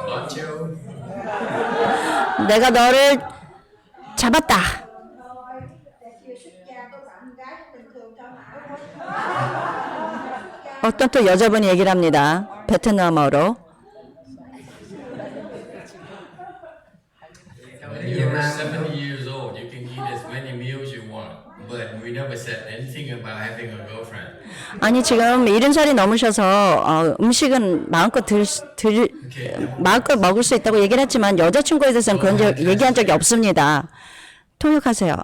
C: Got you.
A: 내가 너를 잡았다.
H: chưa xuất gia có bạn gái bình thường cho mà
A: 어떤 또 여자분이 얘기를 합니다. 베트남어로.
C: When you're 70 years old, you can eat as many meals you want, but we never said anything about having a girlfriend.
A: 아니 지금 70살이 넘으셔서 음식은 마음껏 마음껏 먹을 수 있다고 얘기를 했지만 여자친구에 대해서는 그런 얘기한 적이 없습니다. 통역하세요.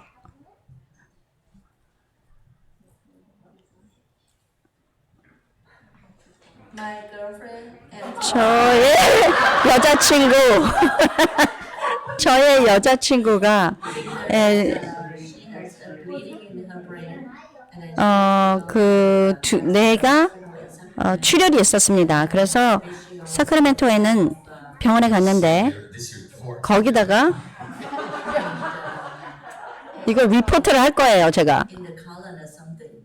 E: my girlfriend and
A: 저의 여자친구 저의 여자친구가
E: she has a bleeding in her brain, and then
A: 내가 출혈이 있었습니다. 그래서 사크라멘토에는 병원에 갔는데
C: This report.
A: 거기다가 이걸 리포트를 할 거예요, 제가.
E: in the colon or something,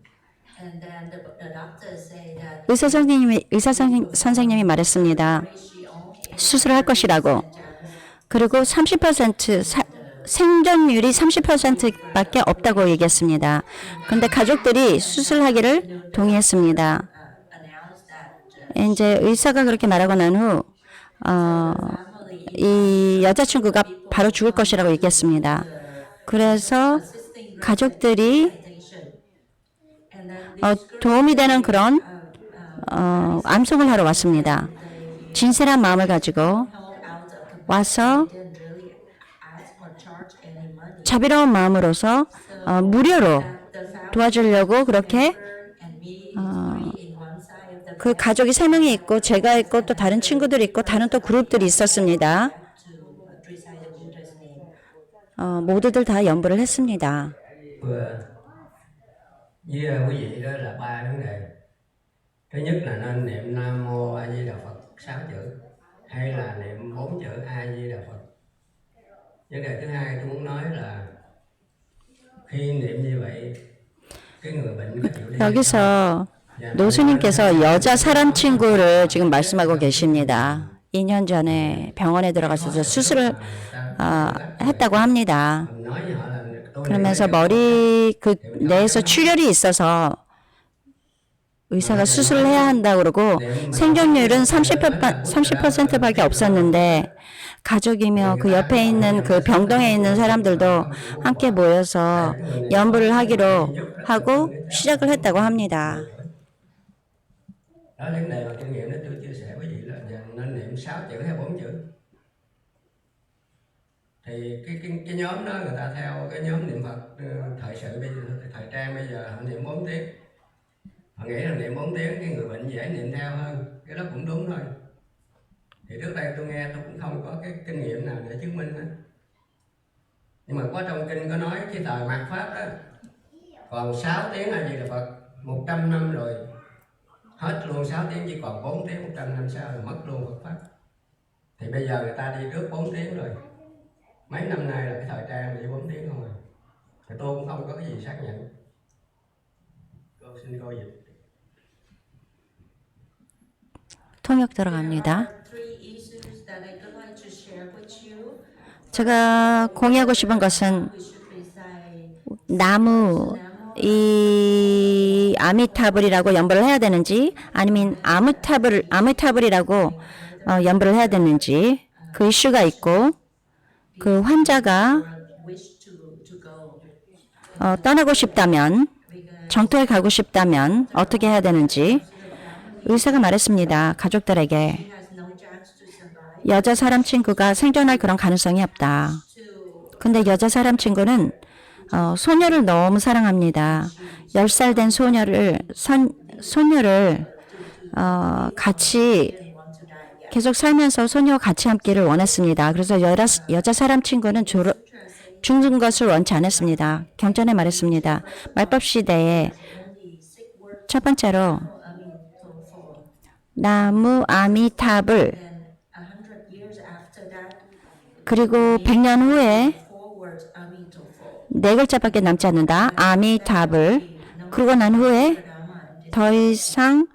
E: and then the doctor say that
A: 의사 선생님이 말했습니다.
E: she only
A: 수술을 할 것이라고. 그리고 30% 생존율이 30%밖에 없다고 얘기했습니다. 근데 가족들이 수술하기를 동의했습니다.
E: announced that
A: 이제 의사가 그렇게 말하고 난 후, 이 여자친구가 바로 죽을 것이라고 얘기했습니다. 그래서 가족들이
E: and then
A: 도움이 되는 그런 암송을 하러 왔습니다. 진실한 마음을 가지고
E: out of
A: 와서
E: didn't really ask or charge any money.
A: 자비로운 마음으로서 무료로 도와주려고 그렇게
E: And me three in one side of the
A: 그 가족이 3명이 있고 제가 있고 또 다른 친구들이 있고 다른 또 그룹들이 있었습니다.
E: to recite the Buddha's name.
A: 모두들 다 연부를 했습니다.
G: vừa với quý vị đó là 3 vấn đề. Thứ nhất là nên niệm Nam Mô A Di Đà Phật 6 chữ, hay là niệm 4 chữ A Di Đà Phật. Vấn đề thứ hai tôi muốn nói là khi niệm như vậy, cái người bệnh có chịu đi hay không?
A: 여기서 노수님께서 여자 사람 친구를 지금 말씀하고 계십니다. 2년 전에 병원에 들어가서 수술을 했다고 합니다.
G: Mình nói với họ là tôi
A: 그러면서 머리 그 뇌에서 출혈이 있어서 의사가 수술을 해야 한다고 그러고 생존율은 30%밖에 없었는데 가족이며 그 옆에 있는 그 병동에 있는 사람들도 함께 모여서 연부를 하기로 하고 시작을 했다고 합니다.
G: đó là vấn đề mà kinh nghiệm đó tôi chia sẻ với vị là giờ nên niệm 6 chữ hay 4 chữ. Thì cái nhóm đó người ta theo cái nhóm niệm Phật thời sự bây giờ, thời trang bây giờ họ niệm 4 tiếng. Họ nghĩ là niệm 4 tiếng cái người bệnh dễ niệm theo hơn, cái đó cũng đúng thôi. Thì trước đây tôi nghe tôi cũng không có cái kinh nghiệm nào để chứng minh hết. Nhưng mà có trong kinh có nói cái thời mạt Pháp đó còn 6 tiếng A Di Đà Phật 100 năm rồi hết luôn 6 tiếng, chỉ còn 4 tiếng 100 năm sau là mất luôn Phật Pháp. Thì bây giờ người ta đi trước 4 tiếng rồi mấy năm nay là cái thời trang chỉ 4 tiếng thôi, thì tôi cũng không có cái gì xác nhận. Cô xin cô dịch.
A: 통역 들어갑니다.
F: Three issues that I would like to share with you.
A: 제가 공유하고 싶은 것은
F: We should recite
A: 나무 이 아미타불이라고 연불을 해야 되는지 아니면 아미타불이라고 연불을 해야 되는지 그 이슈가 있고 그 환자가
F: wish to go.
A: 떠나고 싶다면 정토에 가고 싶다면 어떻게 해야 되는지 의사가 말했습니다. 가족들에게
F: Has no chance to survive.
A: 여자 사람 친구가 생존할 그런 가능성이 없다. 근데 여자 사람 친구는 소녀를 너무 사랑합니다. 10살 된 소녀를 같이 계속 살면서 소녀와 같이 함께를 원했습니다. 그래서 여자 사람 친구는 죽는 것을 원치 않았습니다. 경전에 말했습니다. 말법 시대에 첫 번째로 나무 아미타불
F: Then 100 years after that,
A: 그리고 100년 후에
F: four words Amitofo.
A: 네 글자밖에 남지 않는다. 아미타불. 그러고 난 후에 더 이상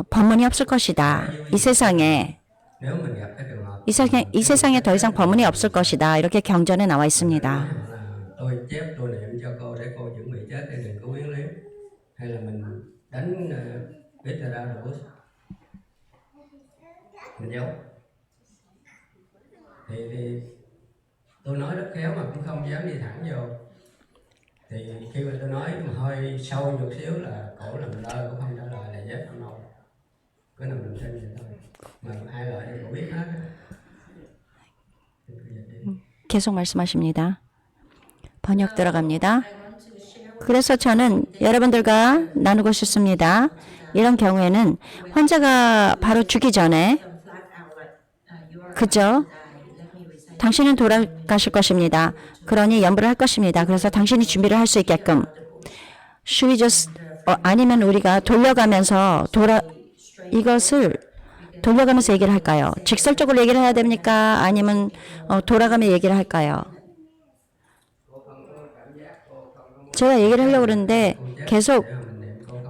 A: 법문이 없을 것이다. 이 세상에
G: Nếu mình gặp cái trường hợp
A: 이 세상에 더 이상 법문이 없을 것이다. 이렇게 경전에 나와 있습니다.
G: là tôi chép tôi niệm cho cô để cô chuẩn bị chết để đừng có quyến luyến, hay là mình đánh biết ra rồi mình giấu, thì tôi nói rất khéo mà cũng không dám đi thẳng vô. Thì khi mà tôi nói mà hơi sâu một xíu là cổ làm lơ, cũng không trả lời là yes or no, cứ nằm trên vậy thôi, mà ai lợi thì cổ biết hết.
A: 계속 말씀하십니다. 번역 들어갑니다. 그래서 저는 여러분들과 나누고 싶습니다. 이런 경우에는 환자가 바로 죽기 전에 그죠? 당신은 돌아가실 것입니다. 그러니 연부를 할 것입니다. 그래서 당신이 준비를 할 수 있게끔 Should we just 아니면 우리가 돌려가면서 이것을 돌려가면서 얘기를 할까요? 직설적으로 얘기를 해야 됩니까? 아니면 돌아가며 얘기를 할까요? 제가 얘기를 하려고 그러는데 계속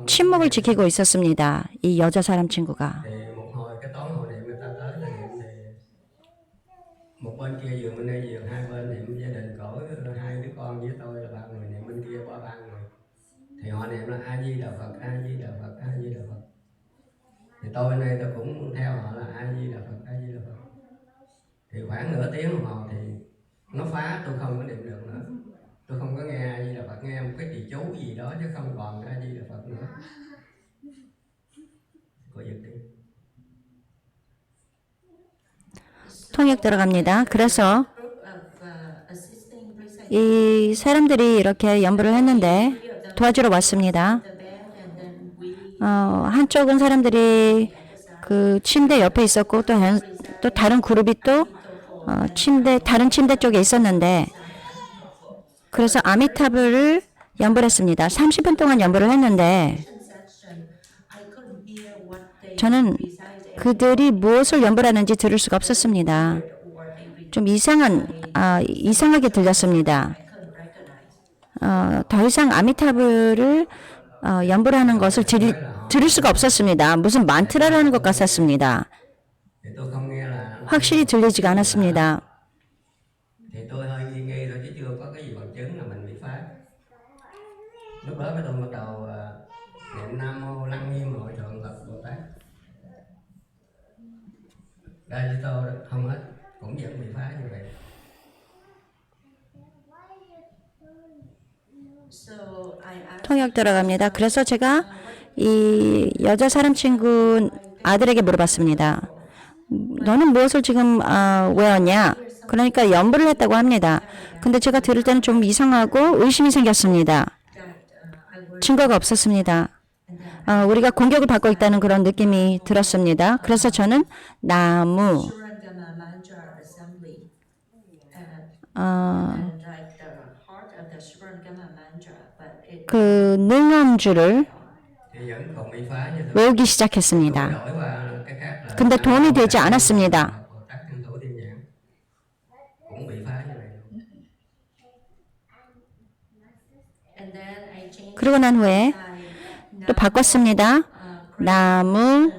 A: 침묵을 지키고 있었습니다. 이 여자 사람 친구가.
G: Thì một hồi cái toán hồi niệm người ta tới là niệm thì một bên kia giường bên đây giường, hai bên niệm gia đình cổ hai đứa con với tôi là 3 người, niệm bên kia qua 3 người, thì họ niệm là A Di Đà Phật, A Di Đà Phật, A Di Đà Phật. Thì tôi bên đây tôi cũng theo họ là A Di Đà Phật, A Di Đà Phật. Thì khoảng nửa tiếng đồng hồ thì nó phá, tôi không có niệm được nữa, tôi không có nghe A Di Đà Phật, nghe một cái gì chú gì đó chứ không còn A Di Đà Phật nữa. Cô giật đi.
A: 통역 들어갑니다. 그래서 이 사람들이 이렇게 연부를 했는데 도와주러 왔습니다. 한쪽은 사람들이 그 침대 옆에 있었고 또 다른 그룹이 또 다른 침대 쪽에 있었는데 그래서 아미타불을 연부를 했습니다. 30분 동안 연부를 했는데 저는 그들이 무엇을 연부하는지 들을 수가 없었습니다. 좀 이상하게 들렸습니다. 더 이상 아미타불을 연부하는 것을 들을 수가 없었습니다. 무슨 만트라를 하는 것 같았습니다.
G: Thì tôi không nghe là
A: 확실히 들리지가 않았습니다.
G: thì tôi hơi nghi nghi thôi chứ chưa có cái gì bằng chứng là mình bị phá. Lúc đó cái tôi bắt đầu niệm Nam Mô Lăng Nghiêm Hội Thượng Phật Bồ Tát. Đây với tôi đó, không hết, cũng vẫn bị phá như vậy.
A: 통역 들어갑니다. 그래서 제가 이 여자 사람 친구 아들에게 물어봤습니다. 너는 무엇을 지금 외웠냐? 그러니까 연부를 했다고 합니다. 근데 제가 들을 때는 좀 이상하고 의심이 생겼습니다. 증거가 없었습니다. 우리가 공격을 받고 있다는 그런 느낌이 들었습니다. 그래서 저는 나무 그 능엄주를
G: Thì vẫn còn bị phá như tôi.
A: 외우기 시작했습니다.
G: Đổi qua cái khác là
A: 근데 도움이 되지 않았습니다.
G: Bồ Tát Thiên Thủ Thiên Nhãn cũng bị phá như vậy.
A: 그러고 난 후에 또 바꿨습니다. 나무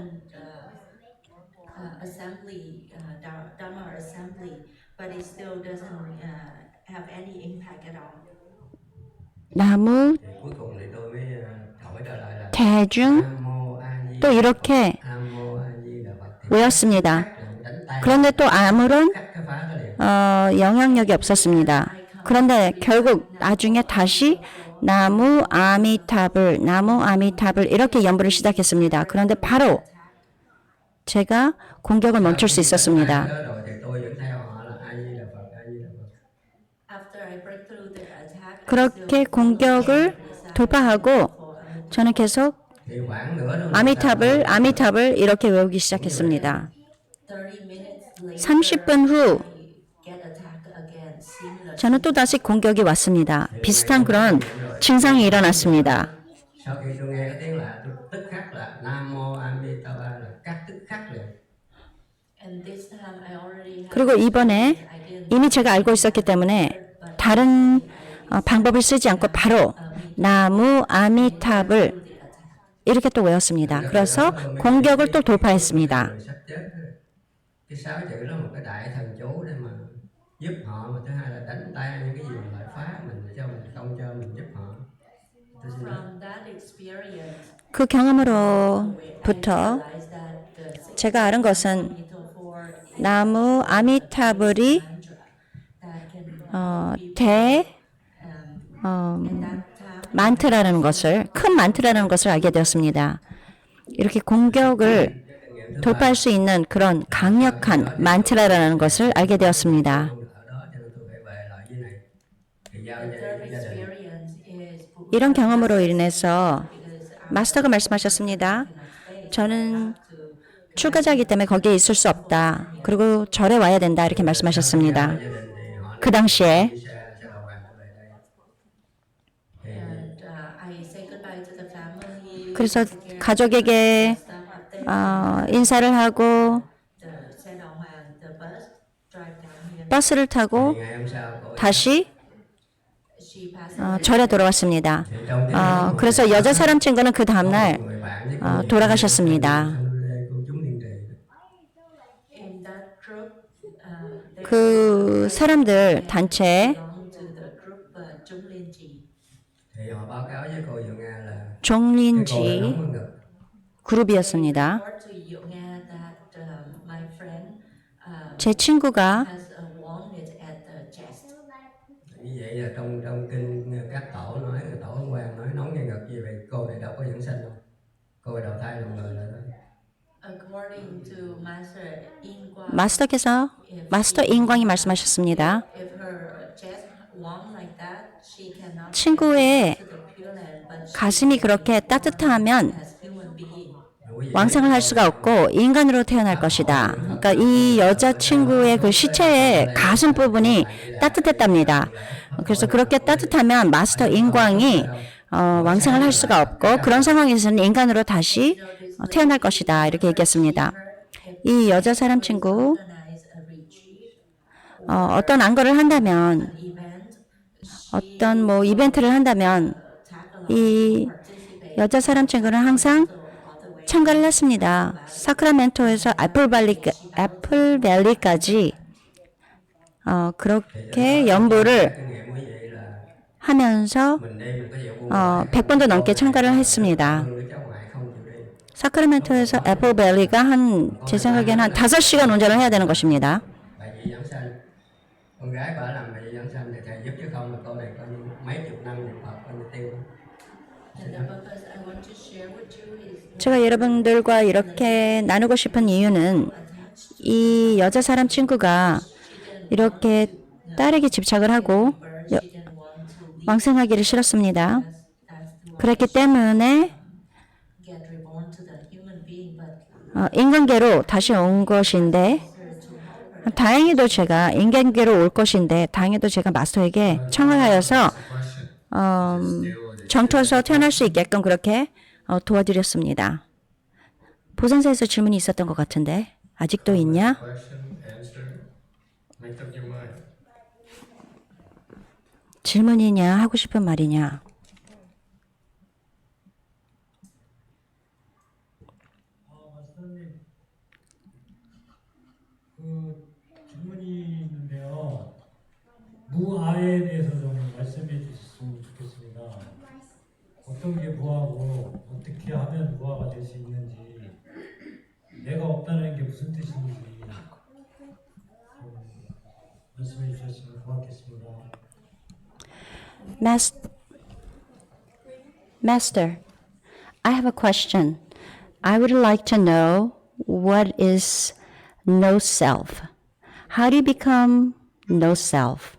I: assembly, Dharma assembly, but it still doesn't have any impact at all.
A: 나무
G: Thì cuối cùng thì tôi mới hỏi trở lại là
A: 대중
G: Nam Mô A Di
A: 또 이렇게
G: Nam Mô A Di Đà Phật thì
A: 외웠습니다.
G: đánh tay
A: 그런데 또 아무런
G: cắt cái phá đó liền.
A: 영향력이 없었습니다. 그런데 결국 나중에 다시 나무 아미타불, 나무 아미타불 이렇게 연부를 시작했습니다. 그런데 바로 제가 공격을 멈출 수 있었습니다.
G: Đó rồi thì tôi vẫn theo họ là A Di Đà Phật, A Di Đà Phật.
I: After I break through the attack,
A: 그렇게 공격을 돌파하고 저는 계속
G: Thì khoảng nửa đó
A: 아미타불, 아미타불 이렇게 외우기 시작했습니다.
I: 30 minutes later,
A: 30분 후
I: get attacked again, similar.
A: 저는 또 다시 공격이 왔습니다. 비슷한 그런 증상이 일어났습니다.
G: sau khi tôi nghe cái tiếng lạ tôi tức khắc là Nam Mô A Di Đà Phật là cắt tức khắc liền.
I: And this time I already had
A: 그리고 이번에
I: I didn't
A: 이미 제가 알고 있었기 때문에 다른 방법을 쓰지 않고 바로 나무 아미타불 이렇게 또 외웠습니다. 그래서 공격을 또 돌파했습니다.
G: Rồi sắp chết rồi. Cái 6 chữ đó một cái đại thần chú để mà giúp họ, mà thứ hai là đánh tan những cái gì mà lại phá mình để cho mình không cho mình giúp họ. Tôi xin lỗi.
I: from that experience.
A: 그 경험으로부터
I: Realized that the
A: 제가 알은 것은
I: metaphor
A: 나무 아미타불이 대 만트라는 것을, 큰 만트라는 것을 알게 되었습니다. 이렇게 공격을 돌파할 수 있는 그런 강력한 만트라라는 것을 알게 되었습니다.
G: Ở đó cho nên tôi phải về lại dưới này thì giao
I: the third
G: gia đình.
I: experience is
A: 이런 경험으로 인해서 마스터가 말씀하셨습니다. 저는 출가자이기 때문에 거기에 있을 수 없다. 그리고 절에 와야 된다. 이렇게 말씀하셨습니다.
G: Gia đình thì họ
A: 그 당시에
G: đi xe đầu hàng về đây. Thì
I: and I say goodbye to the family.
A: 그래서 가족에게
I: Stuff up there.
A: 인사를 하고
I: The xe đò hoàng, the bus drive down here.
A: 버스를 타고
G: ngày hôm sau cô
A: 다시
I: She passed
A: 절에 돌아왔습니다.
G: thì trong cái
A: 그래서 여자 사람 친구는 그 다음날
G: người bạn với cô
A: 돌아가셨습니다.
G: cô chúng liên trì.
I: in that group. They
A: 그 사람들 단체
I: belong to the group Trung Liên Trì.
G: Thì họ báo cáo với cô Diệu Nga là cái cô đã
A: 종린지
G: nóng ở ngực.
A: 그룹이었습니다.
I: Report to Diệu Nga that my friend
A: 제 친구가
I: has a wound at the chest.
G: Như vậy là trong kinh các tổ nói, tổ Ấn Quang nói nóng ngay ngực như vậy, cô này đâu có dưỡng sinh đâu, cô này đầu thai làm người rồi đó.
I: According to Master Inquang,
A: 마스터 인광이 말씀하셨습니다.
I: if her chest wound like that, she cannot
A: 친구의
I: to the Pure Land, but she
A: 가슴이 그렇게 따뜻하면
I: as human being.
A: 왕성을 할 수가 없고 인간으로 태어날 것이다. 그러니까 이 여자 친구의 그 시체의 가슴 부분이 따뜻했답니다. 그래서 그렇게 따뜻하면 마스터 인광이 왕성을 할 수가 없고 그런 상황에서는 인간으로 다시 태어날 것이다. 이렇게 얘기했습니다. 이 여자 사람 친구
I: Organize a retreat
A: 어떤 안거를 한다면
I: event,
A: 어떤 뭐 이벤트를 한다면 이 여자 사람 친구는 항상 참가를 했습니다. 사크라멘토에서 애플밸리까지 그렇게 연보를
G: Kinh nghiệm quý vị là
A: 하면서
G: mình đi mình có dạo buôn
A: 100번도 넘게 참가를 했습니다.
G: đứa cháu ngoại không chịu đi.
A: 사크라멘토에서 애플밸리가 제 생각에는 한 5시간 운전을 해야 되는 것입니다.
G: Bà chị giảng sanh, con gái bà làm bà chị giảng sanh thì thầy giúp chứ không là cô này coi như mấy chục năm niệm Phật coi như tiêu.
I: and the purpose I want to share with you is
A: 제가 여러분들과 이렇게 나누고 싶은 이유는 이 여자 사람 친구가 이렇게 딸에게 집착을 하고
I: she didn't want to leave
A: 왕생하기를 싫었습니다.
I: us to
A: 그렇기 때문에
I: get reborn to the human being, but
A: 인간계로 다시 온 것인데
I: her to help her.
A: 다행히도 제가 인간계로 올 것인데 다행히도 제가 마스터에게 청하여서 정토에서 태어날 수 있게끔 그렇게 도와드렸습니다. 보선사에서 질문이 있었던 것 같은데 아직도 있냐?
B: Question, answer, make up your mind.
A: 질문이냐 하고 싶은 말이냐?
J: 어떤 게 무하고 어떻게 하면 무하가 될 수 있는지 내가 없다는 게 무슨 뜻인지 좀 말씀해 주셨으면 고맙겠습니다.
A: Master, I have a question. I would like to know what is no self. How do you become no self?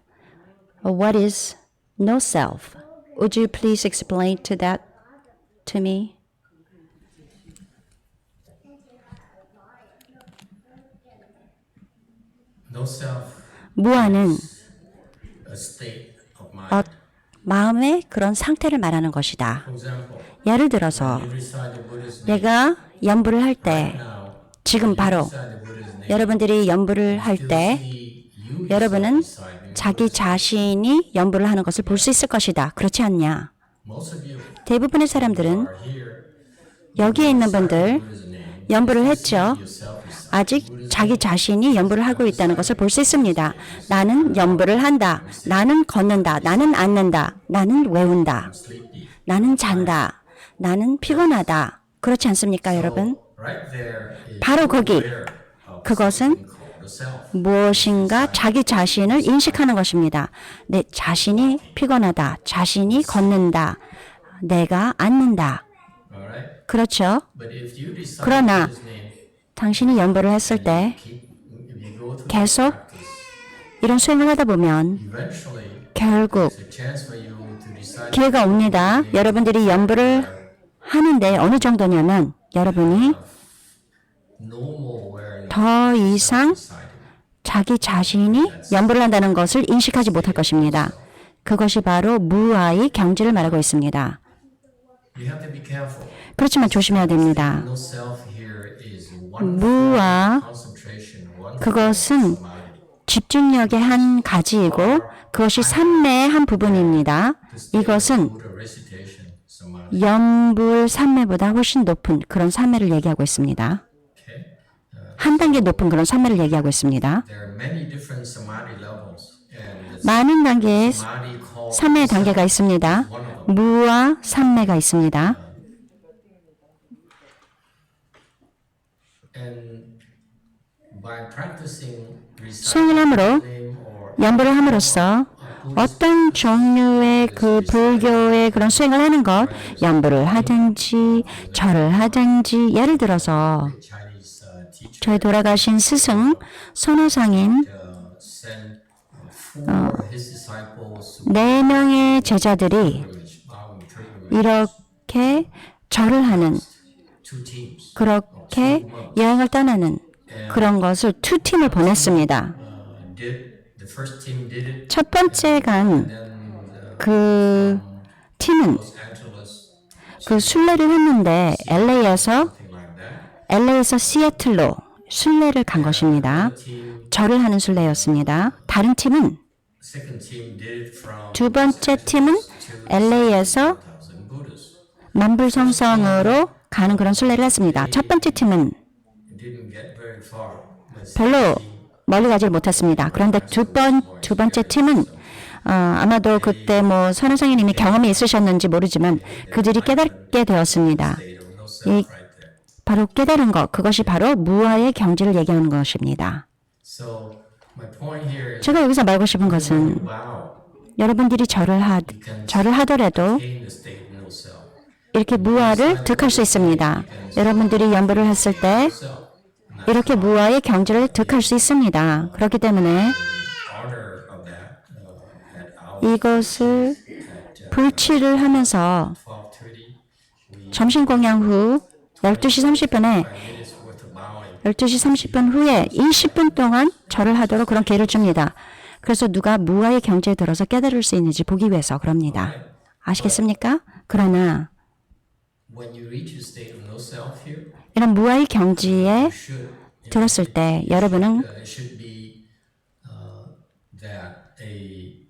A: What is no self? Would you please explain that to me?
C: No self
A: 무아는
C: is a state of mind.
A: 마음의 그런 상태를 말하는 것이다.
C: For example,
A: 예를 들어서
C: you recite the Buddha's name.
A: 내가 연부를 할 때,
C: Now,
A: 지금 바로
C: recite the Buddha's name.
A: 여러분들이 연부를 할 때
C: See you
A: 여러분은
C: reciting
A: 자기 자신이 연부를 하는 것을 볼 수 있을 것이다. 그렇지 않냐?
C: most of you
A: 대부분의 사람들은
C: are here.
A: 여기에 있는 분들
C: Buddha's name.
A: 연부를 했죠.
C: Yourself recite.
A: 아직 자기 자신이 연부를 하고 있다는 것을 볼 수 있습니다. 나는 연부를 한다. 나는 걷는다. 나는 앉는다. 나는 외운다.
C: Sleepy.
A: 나는 잔다. 나는 피곤하다. 그렇지 않습니까, 여러분?
C: Right there is
A: 바로 거기.
C: aware of
A: 그것은
C: something called the self.
A: 무엇인가 자기 자신을 인식하는 것입니다. 내 자신이 피곤하다. 자신이 걷는다. 내가 앉는다.
C: Alright?
A: 그렇죠?
C: But if you recite
A: 그러나
C: Buddha's name,
A: 당신이 연부를 했을 때
C: if you go through
A: 계속
C: practice,
A: 이런 수행을 하다 보면
C: eventually
A: 결국
C: there's a chance for you to recite
A: 기회가 옵니다. 여러분들이 연부를 하는데 어느 정도냐면 여러분이
C: no more awareness
A: 더 이상
C: reciting.
A: 자기 자신이 연부를 한다는 것을 인식하지 못할 것입니다. 그것이 바로 무아의 경지를 말하고 있습니다.
C: You have to be careful.
A: 그렇지만 조심해야 됩니다.
C: No self here is one
A: 무아,
C: concentration, one
A: 그것은
C: samadhi.
A: 집중력의 한 가지이고 그것이 삼매의 한 부분입니다. 이것은
C: Buddha recitation samadhi.
A: 연불 삼매보다 훨씬 높은 그런 삼매를 얘기하고 있습니다.
C: Okay?
A: 한 단계 높은 그런 삼매를 얘기하고 있습니다.
C: There are many different samadhi levels, and the
A: 많은 단계의
C: samadhi called
A: 삼매의 단계가 있습니다.
C: one of them.
A: 무와 삼매가 있습니다.
C: And by practicing
A: 수행을 함으로
C: name or
A: 연부를 함으로써 어떤 종류의 그 불교의 그런 수행을 하는 것, 연부를 하든지 절을 하든지 예를 들어서
C: Chinese teacher
A: 저희 돌아가신 스승 선호상인
C: sent four his disciples
A: 4명의 제자들이
C: pilgrimage, bowing pilgrimage,
A: 이렇게 절을 하는
C: two teams.
A: 그렇게 여행을 떠나는 그런 것을 두 팀을 보냈습니다.
C: The first team did it,
A: 첫 번째 간
C: and then
A: 그 팀은
C: Los Angeles,
A: 그 순례를 했는데 LA에서
C: something like that.
A: LA에서 시애틀로 순례를 간 것입니다.
C: Team,
A: 절을 하는 순례였습니다. 다른 팀은
C: second team did it from
A: 두 번째 팀은 LA에서
C: 1,000 Buddhas.
A: 만불성성으로 가는 그런 순례를 했습니다. 첫 번째 팀은
C: It didn't get very far. The
A: 별로
C: second team
A: 멀리 가지 못했습니다. 그런데 두 번째 팀은 아마도 그때 뭐 선호상인님이 경험이 있으셨는지 모르지만 그들이 깨닫게 되었습니다.
C: state of no
A: 이
C: self right there.
A: 바로 깨달은 것, 그것이 바로 무아의 경지를 얘기하는 것입니다.
C: So my point here is
A: 제가 여기서 말하고 싶은 것은
C: wow,
A: 여러분들이 절을 하더라도
C: attain the state of no self.
A: 이렇게 무아를 득할 수 있습니다. 여러분들이 연부를 했을 때
C: Self.
A: 이렇게 무아의 경지를 득할 수 있습니다. 그렇기 때문에
C: Honor of that at our
A: 이것을 불치를 하면서
C: 12:30 we
A: 점심 공양 후 12시 30분에
C: minutes worth of bowing.
A: 12시 30분 후에 20분 동안 절을 하도록 그런 기회를 줍니다. 그래서 누가 무아의 경지에 들어서 깨달을 수 있는지 보기 위해서 그럽니다. 아시겠습니까? 그러나
C: When you reach a state of no self here,
A: 이런 무아의 경지에
C: you should
A: 들었을 때 여러분은
C: it should be that a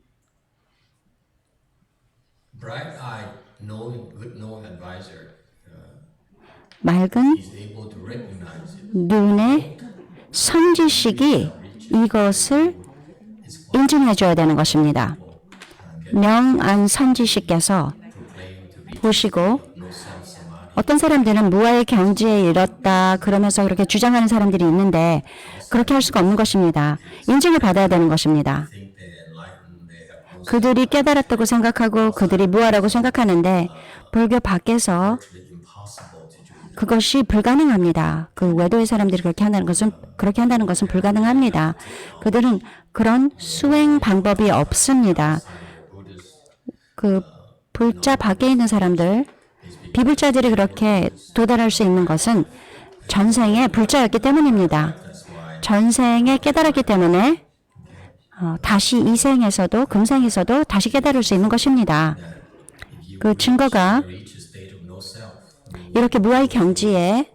C: bright-eyed, knowing, good knowing advisor
A: 맑은
C: is able to recognize it.
A: 눈의 선지식이 이것을 인증해 줘야 되는 것입니다. 명안 선지식께서
C: Proclaim to be
A: 보시고
C: no self samadhi.
A: 어떤 사람들은 무아의 경지에 이뤘다 그러면서 그렇게 주장하는 사람들이 있는데 그렇게 할 수가 없는 것입니다. 인증을 받아야 되는 것입니다.
C: Think they're enlightened, they have no
A: 그들이 깨달았다고 생각하고 그들이 무아라고 생각하는데 불교 밖에서
C: virtually impossible to do that.
A: 그것이 불가능합니다. 그 외도의 사람들이 그렇게 한다는 것은 불가능합니다. 그들은 그런 수행 방법이 없습니다. 그 불자 밖에 있는 사람들, 비불자들이 그렇게 도달할 수 있는 것은 전생에 불자였기 때문입니다. 전생에 깨달았기 때문에 다시 이 생에서도 금생에서도 다시 깨달을 수 있는 것입니다. 그 증거가
C: Reach a state of no self.
A: 이렇게 무아의 경지에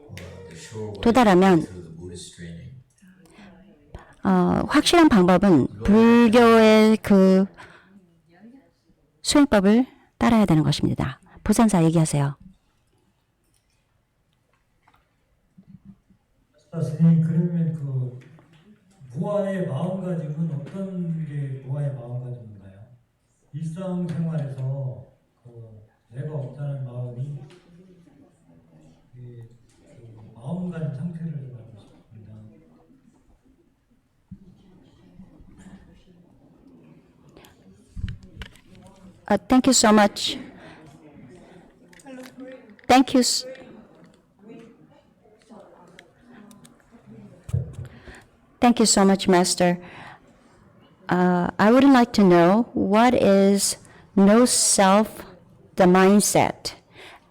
C: The sure way
A: 도달하면
C: through the Buddhist training.
A: 확실한 방법은 불교의 그 수행법을 따라야 되는 것입니다. 부산사 얘기하세요.
J: 스님 그러면 그 무아의 마음가짐은 어떤 게 무아의 마음가짐인가요? 일상생활에서 그 내가 없다는 마음이 그 마음가짐 상태를 좀 알고 싶습니다.
A: Thank you so much. Thank you. Thank you so much, Master. I would like to know what is no self, the mindset.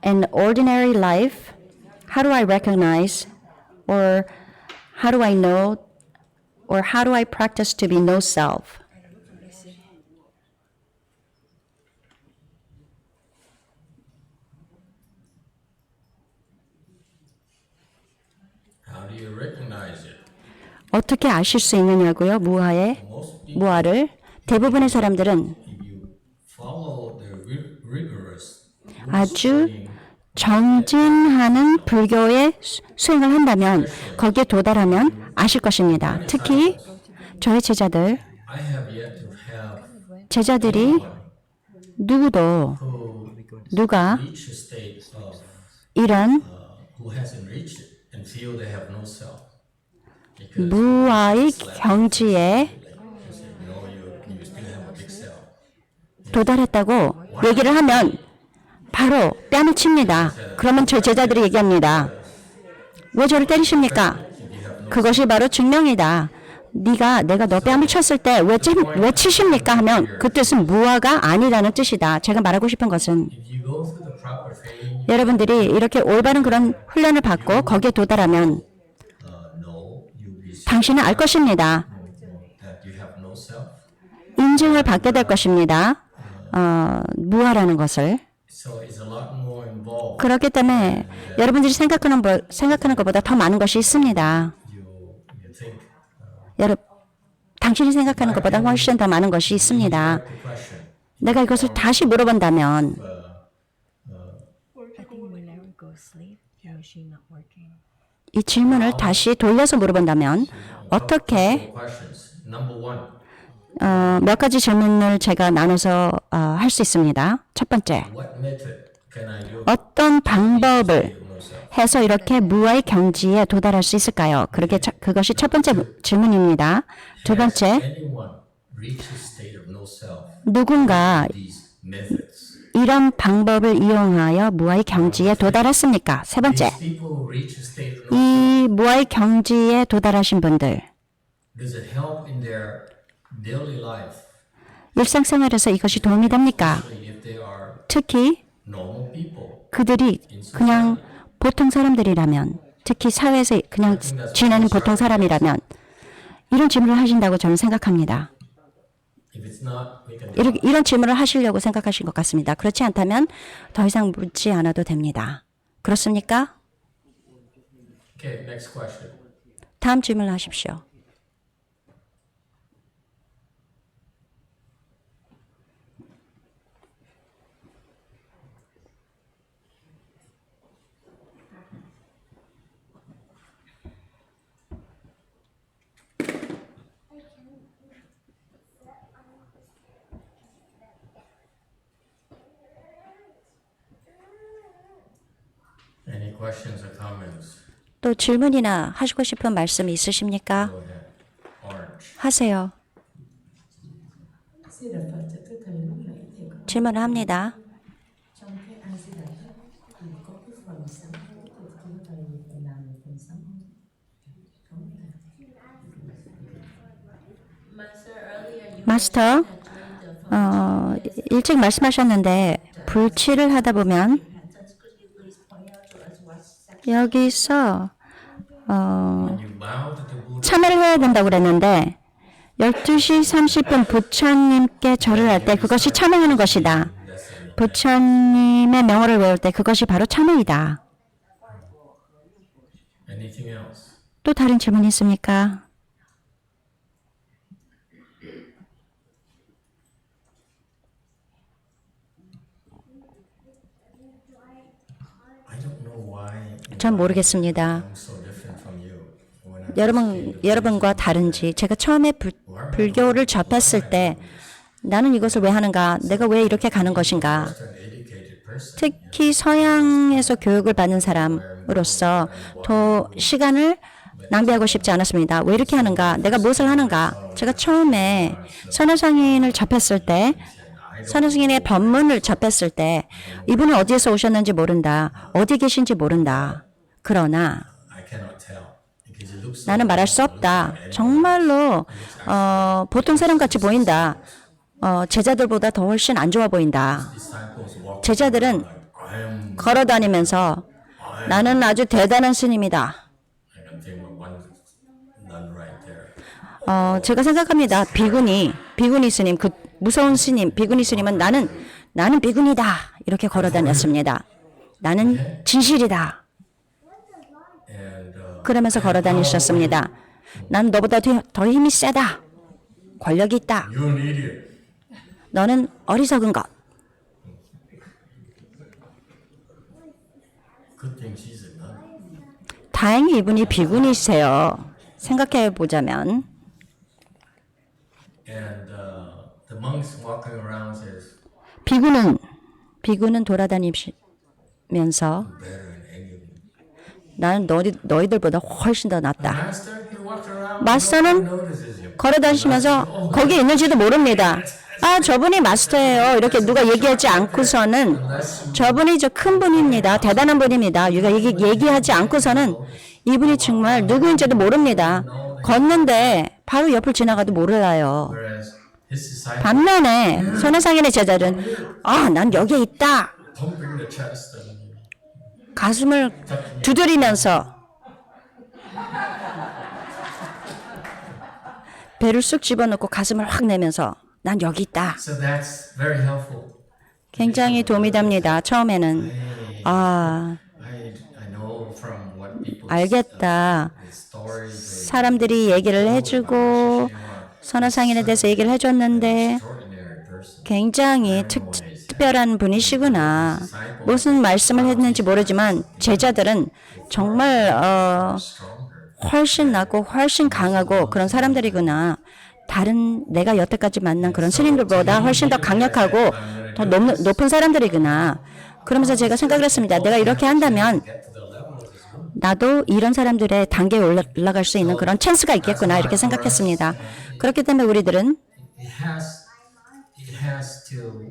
A: In ordinary life, how do I recognize or how do I know or how do I practice to be no self?
C: How do you recognize it?
A: 어떻게 아실 수 있느냐고요?
C: Most people,
A: 무아를 대부분의 사람들은
C: if you follow the rigorous
A: 아주 정진하는 불교의 수행을 한다면 거기에 도달하면 아실 것입니다. 특히 저의 제자들,
C: I have yet to have
A: 제자들이 누구도 누가
C: reached a state of
A: 이런
C: who hasn't reached it and feel they have no self. Because
A: 무아의 경지에
C: no, you still have a big self.
A: 도달했다고 얘기를 하면 바로 뺨을 칩니다. 그러면 저 제자들이 얘기합니다. 왜 저를 때리십니까? 그것이 바로 증명이다. 내가 너 뺨을 쳤을 때 왜 치십니까? 하면 그 뜻은 무아가 아니라는 뜻이다. 제가 말하고 싶은 것은
C: If you go through the proper training,
A: 여러분들이 이렇게 올바른 그런 훈련을 받고 거기에 도달하면
C: no, you'll be
A: 당신은 알 것입니다.
C: that you have no self.
A: 인증을 받게 될 것입니다. 무아라는 것을.
C: So it's a lot more involved.
A: 그렇기 때문에 여러분들이 생각하는 것보다 더 많은 것이 있습니다.
C: You think.
A: 당신이 생각하는 것보다 훨씬 더 많은 것이 있습니다. 내가 이것을 다시 물어본다면 이 질문을 다시 돌려서 물어본다면 어떻게
C: Questions. Number one,
A: 몇 가지 질문을 제가 나눠서 할 수 있습니다. 첫 번째,
C: what method can I use
A: 어떤 방법을
C: to no self?
A: 해서 이렇게 무아의 경지에 도달할 수 있을까요? 그것이 첫 번째 질문입니다. 두 번째,
C: Anyone reach a state of no self?
A: 누군가
C: These methods.
A: 이런 방법을 이용하여 무아의 경지에 도달했습니까? 세 번째,
C: These people who reach a state of no self,
A: 이 무아의 경지에 도달하신 분들,
C: does it help in their daily life?
A: 일상생활에서 이것이 도움이 됩니까?
C: Especially if they are
A: 특히
C: normal people.
A: 그들이 그냥 보통 사람들이라면, 특히 사회에서 그냥 지내는 보통 사람이라면 이런 질문을 하신다고 저는 생각합니다.
C: If it's not, we can
A: 이런 질문을 하시려고 생각하신 것 같습니다. 그렇지 않다면 더 이상 묻지 않아도 됩니다. 그렇습니까?
C: Okay, next question.
A: 다음 질문을 하십시오.
C: Any questions or comments?
A: 또 질문이나 하시고 싶은 말씀 있으십니까?
C: Go ahead. Orange.
A: 하세요.
E: Xin Đà Phật, thưa thầy, lúc nãy thầy có
A: 질문을 합니다.
E: trong cái A Di Đà Phật thì có cái phần sám hối, thì thưa thầy phải làm phần sám hối. Không thầy.
I: Master, earlier you
A: 마스터,
I: mentioned that during the
A: 일찍 말씀하셨는데 불치를 하다 보면
I: repentance, could you please point out to us what section?
A: 여기서
C: When you bow to the Buddha,
A: 참여를 해야 된다고 그랬는데 12시 30분 부처님께 절을 할 때 그것이 참여하는 것이다.
C: that's it.
A: 부처님의 명호를 외울 때 그것이 바로 참여이다.
C: Anything else?
A: 또 다른 질문이 있습니까?
C: I don't know why
A: 전 모르겠습니다.
C: I'm so different from you. When I
A: 여러분과 다른지 제가 처음에 불교를 접했을 때 나는 이것을 왜 하는가? 내가 왜 이렇게 가는 것인가?
C: was an educated person,
A: 특히 서양에서 교육을 받는 사람으로서 더 시간을 낭비하고 싶지 않았습니다. 왜 이렇게 하는가? 내가 무엇을 하는가? 제가 처음에 선화상인을 접했을 때 선화상인의 법문을 접했을 때 이분은 어디에서 오셨는지 모른다. 어디 계신지 모른다. 그러나
C: I cannot tell because it looks
A: 나는 말할 수 없다. 정말로 보통 사람같이 보인다. 제자들보다 더 훨씬 안 좋아 보인다.
C: disciples walk
A: 제자들은
C: I'm
A: 걸어다니면서 나는 아주 대단한 스님이다.
C: I can think of one nun right there.
A: 제가 생각합니다. 비구니 스님, 그 무서운 스님, 비구니 스님은 나는 비구니다. 이렇게 걸어다녔습니다. 나는 진실이다.
C: And
A: 그러면서 걸어다니셨습니다. 난 너보다 더 힘이 세다. 권력이 있다.
C: you're an idiot.
A: 너는 어리석은 것.
C: Good thing she's a nun.
A: 다행히 이분이 비구니세요. 생각해 보자면
C: And the monks walking around says
A: 비구는 돌아다니면서
C: better than any of them.
A: 나는 너희들보다 훨씬 더 낫다.
C: Master, he walks around.
A: 마스터는
C: nobody notices him.
A: 걸어다니시면서 거기에 있는지도 모릅니다. 아, 저분이 마스터예요. 이렇게 누가 얘기하지 않고서는 저분이 저 큰 분입니다. 대단한 분입니다. 우리가 얘기하지 않고서는 이분이 정말 누구인지도 모릅니다. 걷는데 바로 옆을 지나가도 몰라요.
C: Whereas his disciples
A: 반면에 선화상인의 제자들은 난 여기에 있다.
C: pumping the chest and
A: 가슴을 두드리면서 배를 쑥 집어넣고 가슴을 확 내면서 난 여기 있다.
C: so that's very helpful.
A: 굉장히 도움이 됩니다. 처음에는
C: I know from what people
A: 알겠다.
C: the stories
A: 사람들이 얘기를 해주고 선화상인에 대해서 얘기를 해줬는데
C: extraordinary person.
A: 굉장히 특별한 분이시구나. 무슨 말씀을 했는지 모르지만 제자들은 정말 훨씬 낫고 훨씬 강하고 그런 사람들이구나. 다른 내가 여태까지 만난 그런 스님들보다 훨씬 더 강력하고 더 높은 사람들이구나. 그러면서 제가 생각을 했습니다. 내가 이렇게 한다면 나도 이런 사람들의 단계에 올라갈 수 있는 그런 찬스가 있겠구나 이렇게 생각했습니다. 그렇기 때문에 우리들은
C: It has to.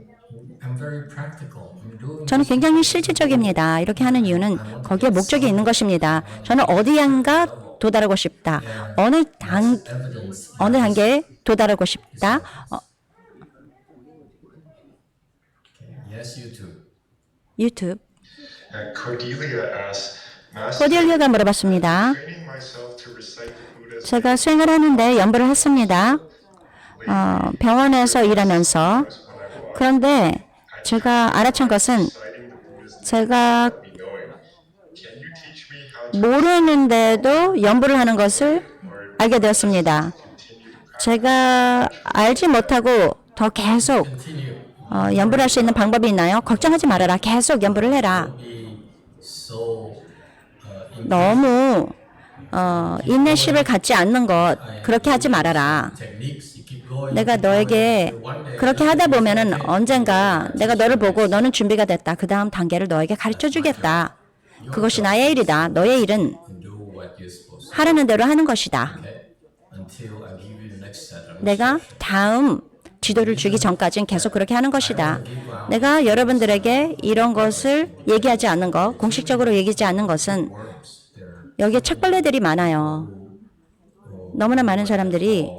C: I'm very practical. I'm doing
A: 저는 굉장히 실질적입니다. 이렇게 하는 이유는 거기에 목적이 있는 것입니다. 저는 어디인가 도달하고 싶다. 어느 단계에 도달하고 싶다.
C: Yes, you too.
A: 유튜브.
K: Cordelia asks, Master,
A: 코딜리아가 물어봤습니다.
K: training myself to recite the Buddha's
A: 제가 수행을 하는데 연부를 했습니다. 병원에서 일하면서. 그런데 제가 알아챈 것은
K: reciting the Buddha's
A: 제가
K: me knowing. Can you teach me how to
A: 모르는데도 연부를 하는 것을 알게 되었습니다. 제가 알지 못하고 더 계속
C: Continue.
A: 연부를 할 수 있는 방법이 있나요? 걱정하지 말아라. 계속 연부를 해라.
C: Be so.
A: 너무 인내심을 갖지 않는 것 그렇게 하지 말아라.
C: Techniques. You keep going.
A: 내가 너에게 그렇게 하다 보면은 언젠가 내가 너를 보고 너는 준비가 됐다. 그 다음 단계를 너에게 가르쳐 주겠다. 그것이 나의 일이다. 너의 일은
C: do what you're supposed to
A: 하라는 대로 하는 것이다.
C: do, okay? Until I give you the next set of
A: 내가 다음 지도를 주기 전까지는 계속 그렇게 하는 것이다. 내가 여러분들에게 이런 것을 얘기하지 않는 것, 공식적으로 얘기하지 않는 것은
C: worms. They're
A: 여기에 착벌레들이 많아요. 너무나 많은 사람들이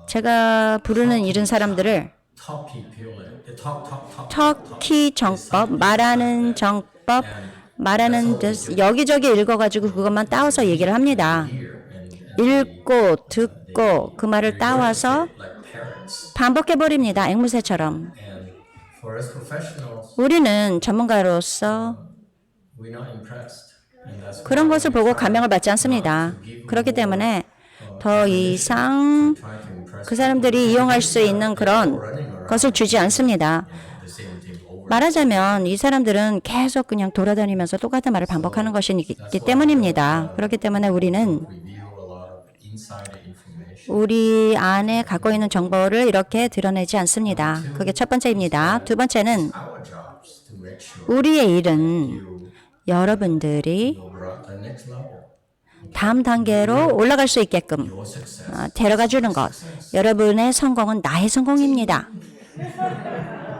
A: 제가 부르는 이런 사람들을
C: talky people. They talk.
A: 터키 정법, 말하는 정법, 말하는 듯 여기저기 읽어가지고 그것만 따와서 얘기를 합니다. 읽고 듣고 그 말을 따와서
C: Like parrots.
A: 반복해버립니다. 앵무새처럼.
C: And for us professionals,
A: 우리는 전문가로서
C: we're not impressed. And that's
A: 그런
C: why
A: 것을
C: we
A: 보고
C: try
A: 감명을 받지 않습니다.
C: to give
A: 그렇기
C: more,
A: 때문에 더 이상
C: try to impress
A: 그 사람들이 이용할 수 있는 그런
C: running around
A: 것을 주지 않습니다.
C: the same thing over.
A: 말하자면 이 사람들은 계속 그냥 돌아다니면서 똑같은 말을 반복하는 것이기 때문입니다. 그렇기 때문에 우리는
C: Reveal a lot of insider information.
A: 우리 안에 갖고 있는 정보를 이렇게 드러내지 않습니다. 그게 첫 번째입니다. 두 번째는
C: Our jobs to make sure
A: 우리의 일은
C: you
A: 여러분들이
C: go up the next level.
A: 다음 단계로 올라갈 수 있게끔
C: Your success.
A: 데려가 주는 것. 여러분의 성공은 나의 성공입니다.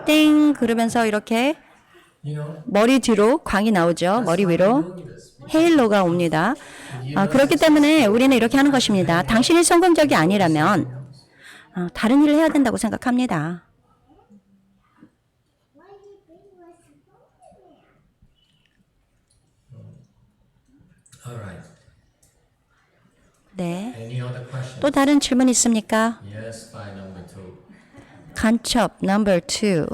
A: 땡 그러면서 이렇게
C: You know,
A: 머리 뒤로 광이 나오죠. 머리 위로 헤일로가 옵니다. 그렇기 때문에 우리는 이렇게 하는 것입니다. 당신이 성공적이 아니라면 다른 일을 해야 된다고 생각합니다.
C: all right.
A: 네.
C: Any other questions?
A: 또 다른 질문 있습니까?
C: Yes, by number 2.
A: 간첩 number 2.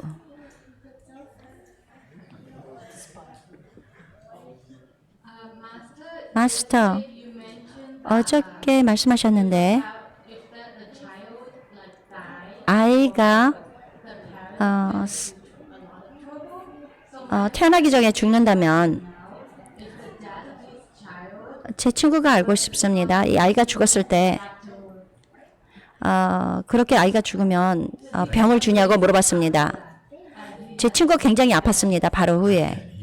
A: 마스터, 어저께 말씀하셨는데 아이가 태어나기 전에 죽는다면 제 친구가 알고 싶습니다. 이 아이가 죽었을 때 그렇게 아이가 죽으면 병을 주냐고 물어봤습니다. 제 친구가 굉장히 아팠습니다. 바로 후에.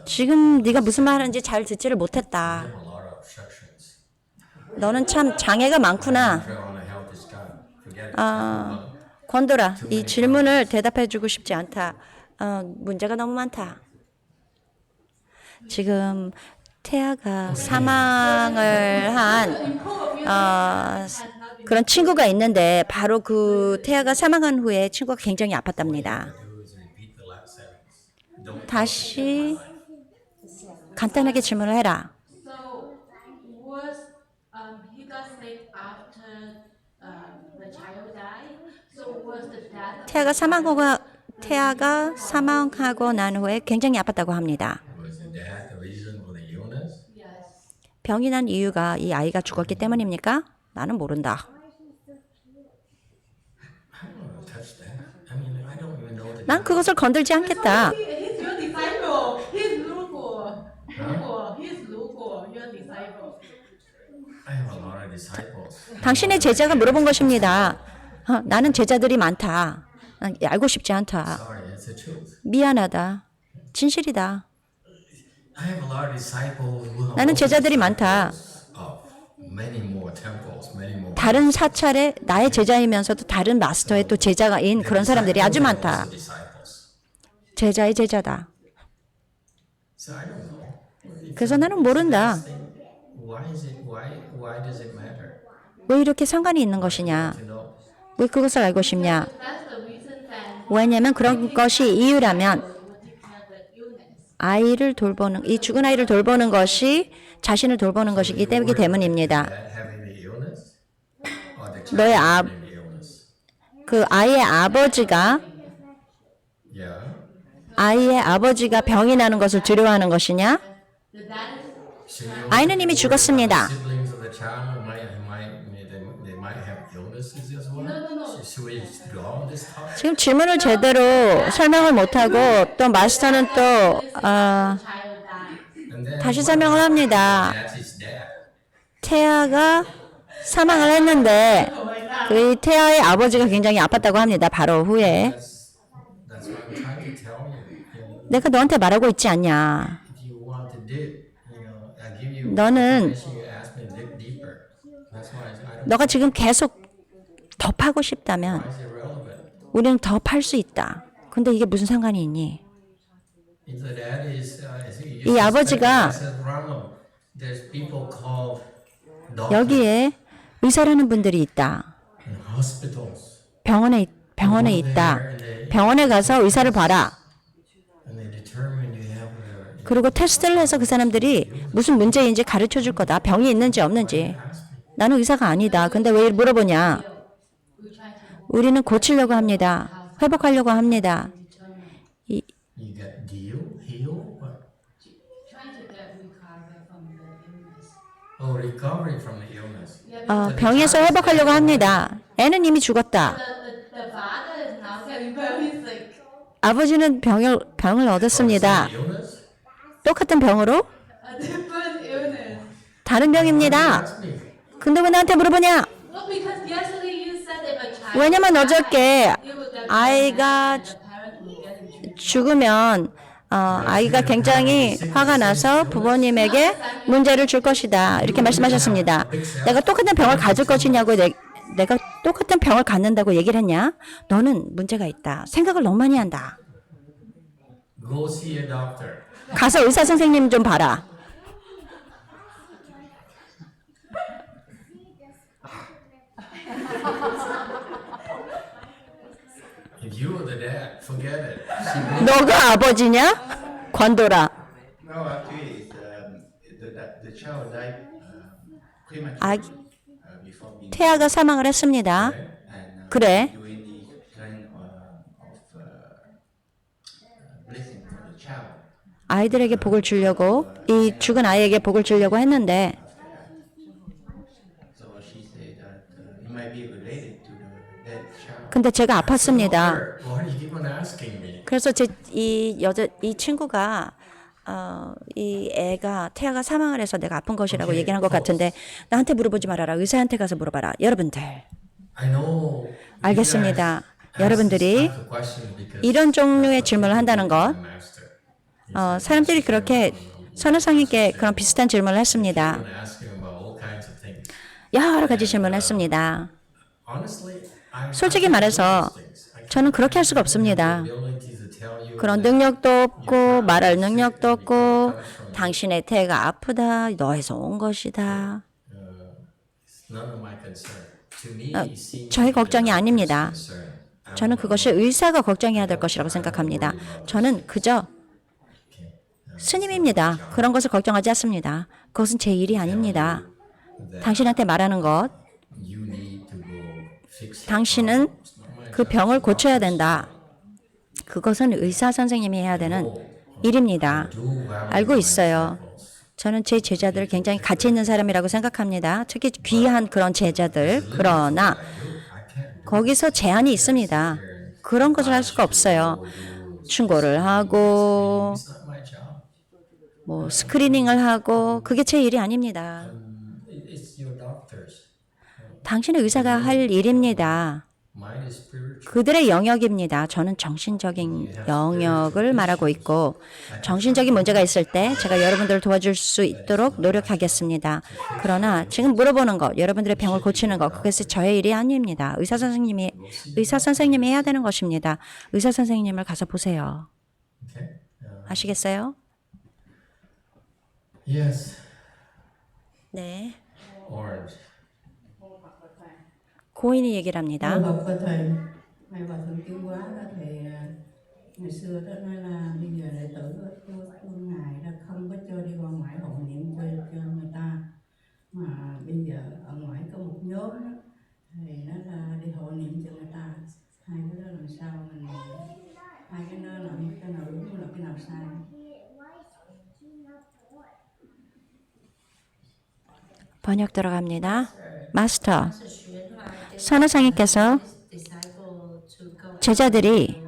A: 지금 네가 무슨 말 하는지 잘 듣지를 못했다.
C: A lot of obstructions.
A: 너는 참 장애가 많구나.
C: I want to help this guy. Forget it.
A: 권도라, 이 질문을 대답해주고 싶지 않다. 문제가 너무 많다. 지금 태아가 사망을 한 그런 친구가 있는데 바로 그 태아가 사망한 후에 친구가 굉장히 아팠답니다.
C: Do is repeat the last sentence. Don't
A: 다시 간단하게 질문을 해라.
I: So was he got sick after the child died? So was the death?
A: 태아가 사망하고 난 후에 굉장히 아팠다고 합니다.
C: Was that the reason for the illness?
I: Yes.
A: 병이 난 이유가 이 아이가 죽었기 때문입니까? 나는 모른다.
C: I don't want to touch that. I mean, I don't even know the.
A: 난 그것을 건들지 않겠다.
E: He's your disciple. He's Luko. He's Luko, your disciple.
C: I have a lot of disciples.
A: 당신의 제자가 물어본 것입니다. 나는 제자들이 많다. 알고 싶지 않다.
C: Sorry, it's the truth.
A: 미안하다. 진실이다.
C: I have a lot of disciples who are
A: 나는
C: also
A: 제자들이 많다.
C: disciples of many more temples, many more.
A: 다른 사찰에 나의 제자이면서도 다른 마스터의 또 제자인 그런 사람들이 아주 많다.
C: Disciples.
A: 제자의 제자다.
C: So I don't know.
A: 그래서 나는 모른다.
C: Why does it matter?
A: 왜 이렇게 상관이 있는 것이냐?
C: You know,
A: 왜 그것을 알고 싶냐?
F: That's the reason that
A: 왜냐하면 그런 것이 이유라면
F: we will take care of the illness.
A: 아이를 돌보는 이 죽은 아이를 돌보는 것이 자신을 돌보는 것이기 때문입니다.
C: that having the illness or the
A: 너의
C: child
A: 아-
C: having the illness.
A: 그
C: Yeah.
A: 아이의 아버지가 병이 나는 것을 두려워하는 것이냐?
F: The dad is
C: So you
A: 아이는 이미 죽었습니다.
C: siblings of the child they might have illnesses as well. Should we go on this topic?
A: 지금 질문을 제대로 설명을 못하고 또 마스터는 또
F: child died.
C: And then
A: 다시 설명을 합니다.
C: that is death.
A: 태아가 사망을 했는데 그 태아의 아버지가 굉장히 아팠다고 합니다. 바로 후에.
C: That's what I'm trying to tell you.
A: 내가 너한테 말하고 있지 않냐.
C: If you want to dig, I give you
A: 너는
C: information, you ask me to dig deeper. That's why I don't.
A: 너가 지금 계속 더 파고 싶다면
C: Why is it relevant?
A: 우리는 더 팔 수 있다. 근데 이게 무슨 상관이 있니?
C: So that is,
A: 이 아버지가
C: there's people called
A: 여기에 의사라는 분들이 있다.
C: in hospitals.
A: 병원에 있다. 병원에 가서 의사를 봐라.
C: And they determine you have
A: 그리고 테스트를 해서 그 사람들이 무슨 문제인지 가르쳐 줄 거다. 병이 있는지 없는지. 나는 의사가 아니다. 근데 왜 물어보냐? 우리는 고치려고 합니다. 회복하려고 합니다.
C: You got heal? What? Oh, recovery from the illness.
A: 병에서 회복하려고 합니다. 애는 이미 죽었다. 아버지는 병을 얻었습니다.
C: Illness?
A: 똑같은 병으로? 다른 병입니다. 근데 왜 나한테 물어보냐? 왜냐면 어저께 아이가 죽으면 아이가 굉장히 화가 나서 부모님에게 문제를 줄 것이다. 이렇게 말씀하셨습니다. 내가 똑같은 병을 가질 것이냐고 내가 똑같은 병을 갖는다고 얘기를 했냐? 너는 문제가 있다. 생각을 너무 많이 한다.
C: Go see a doctor.
A: 가서 의사 선생님 좀 봐라.
C: If you were the dad, forget it.
A: 너가 아버지냐? 관둬라.
L: No, actually, the child died
A: 아기,
L: prematurely before being
A: 태아가 사망을 했습니다.
L: and
A: 그래.
L: doing the kind of blessing for the child.
A: 아이들에게 복을 주려고 이 죽은 아이에게 복을 주려고 했는데
L: So she said that it might be related to the dead child.
A: 근데 제가 아팠습니다.
C: Why do you keep on asking me?
A: 그래서 이 친구가 이 애가 태아가 사망을 해서 내가 아픈 것이라고 얘기한 것 같은데 나한테 물어보지 말아라. 의사한테 가서 물어봐라. 여러분들
C: I know.
A: 알겠습니다. 여러분들이 이런 종류의 질문을 한다는 것 사람들이 그렇게 선우상에게 그런 비슷한 질문을 했습니다. 여러 가지 질문을 했습니다. 솔직히 말해서 저는 그렇게 할 수가 없습니다. 그런 능력도 없고 말할 능력도 없고 당신의 태가 아프다. 너에서 온 것이다. 저의 걱정이 아닙니다. 저는 그것이 의사가 걱정해야 될 것이라고 생각합니다. 저는 그저 스님입니다. 그런 것을 걱정하지 않습니다. 그것은 제 일이 아닙니다. 당신한테 말하는 것, 당신은 그 병을 고쳐야 된다. 그것은 의사 선생님이 해야 되는 일입니다. 알고 있어요. 저는 제 제자들을 굉장히 가치 있는 사람이라고 생각합니다. 특히 귀한 그런 제자들. 그러나 거기서 제한이 있습니다. 그런 것을 할 수가 없어요. 충고를 하고 뭐 스크리닝을 하고 그게 제 일이 아닙니다. 당신의 의사가 할 일입니다. 그들의 영역입니다. 저는 정신적인 영역을 말하고 있고 정신적인 문제가 있을 때 제가 여러분들을 도와줄 수 있도록 노력하겠습니다. 그러나 지금 물어보는 것, 여러분들의 병을 고치는 것, 그것이 저의 일이 아닙니다. 의사 선생님이 해야 되는 것입니다. 의사 선생님을 가서 보세요. 아시겠어요?
C: Yes.
A: 네.
C: Orange.
A: 고인이 얘기를 합니다.
E: Bậc và thầy, mày bảo thường tiến hóa đó thầy, ngày xưa đó nói là bây giờ đệ tử của ngài đó không có cho đi qua ngoại hộ niệm cho người ta, mà bây giờ ở ngoại có một nhóm đó, thầy nói là đi hộ niệm cho người ta. Hai cái đó làm sao mình, hai cái đó là cái nào đúng là cái nào sai?
A: 번역 들어갑니다. 마스터, 선우상님께서 제자들이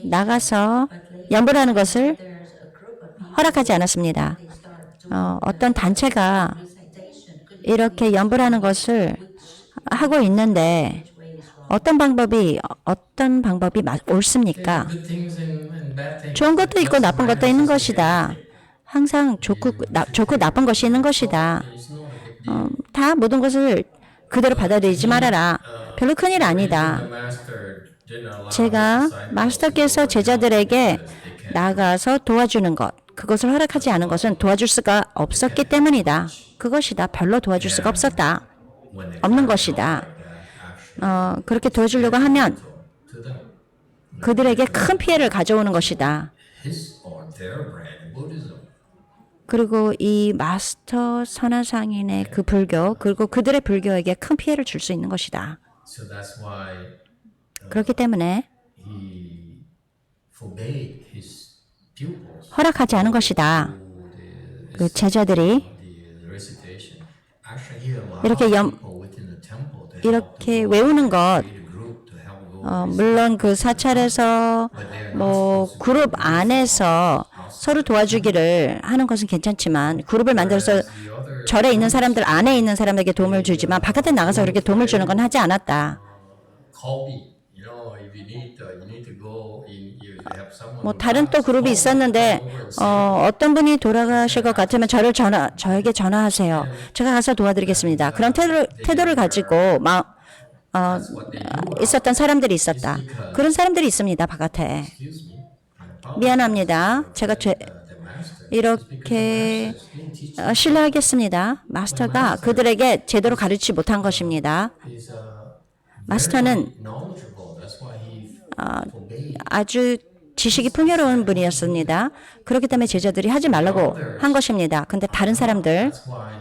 A: 나가서 연불하는 것을 허락하지 않았습니다. 어떤 단체가 이렇게 연불하는 것을 하고 있는데 어떤 방법이 옳습니까?
C: Good things and bad things.
A: 좋은 것도 있고 나쁜 것도 있는 것이다. 항상 좋고 나쁜 것이 있는 것이다.
C: It's not a big deal.
A: 다 모든 것을 그대로 받아들이지 말아라. 별로 큰일 아니다.
C: The master didn't allow
A: 제가
C: his disciples
A: 마스터께서 제자들에게 나가서 도와주는 것, 그것을 허락하지 않은 것은 도와줄 수가 없었기 때문이다. 그것이다. 별로 도와줄 수가 없었다.
C: when they
A: 없는 것이다.
C: actually
A: 그렇게 도와주려고 하면
C: to them.
A: 그들에게 큰 피해를 가져오는 것이다.
C: His or their brand Buddhism.
A: 그리고 이 마스터 선화상인의 그 불교, 그리고 그들의 불교에게 큰 피해를 줄 수 있는 것이다.
C: So that's why
A: 그렇기 때문에
C: he forbade his pupils
A: 허락하지 않은 것이다.
C: to
A: 그 제자들이
C: the recitation. Actually, he allowed
A: 이렇게
C: people within the temple to help
A: 이렇게 외우는 것,
C: create a group to help go.
A: 물론 그 사찰에서 뭐 그룹 안에서 서로 도와주기를 하는 것은 괜찮지만 그룹을 만들어서 절에 있는 사람들 안에 있는 사람에게 도움을 주지만 바깥에 나가서 그렇게 도움을 주는 건 하지 않았다.
C: Call me. You know, if you need to go in. You have someone.
A: 뭐 다른 또 그룹이 있었는데 어떤 분이 돌아가실 것 같으면 저에게 전화하세요. 제가 가서 도와드리겠습니다. 그런 태도를 가지고 있었던 사람들이 있었다. 그런 사람들이 있습니다. 바깥에.
C: Excuse me.
A: 미안합니다. 제가 이렇게 실례하겠습니다. 마스터가 그들에게 제대로 가르치지 못한 것입니다.
C: He's
A: 마스터는
C: knowledgeable. That's why he forbade.
A: 아주 지식이 풍요로운 분이었습니다. 그렇기 때문에 제자들이 하지 말라고 한 것입니다. 근데 다른 사람들,
C: That's why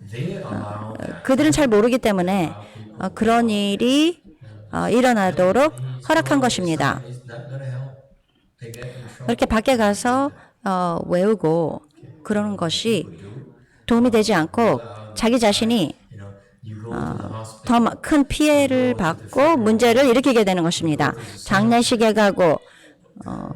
C: they allow that.
A: 그들은 잘 모르기 때문에 그런 일이 일어나도록 허락한 것입니다.
C: Is that gonna help? They get in trouble.
A: 그렇게 밖에 가서 외우고 그러는 것이 도움이 되지 않고 자기 자신이
C: You know, you go to the hospital.
A: 더 큰 피해를 받고 문제를 일으키게 되는 것입니다. 장례식에 가고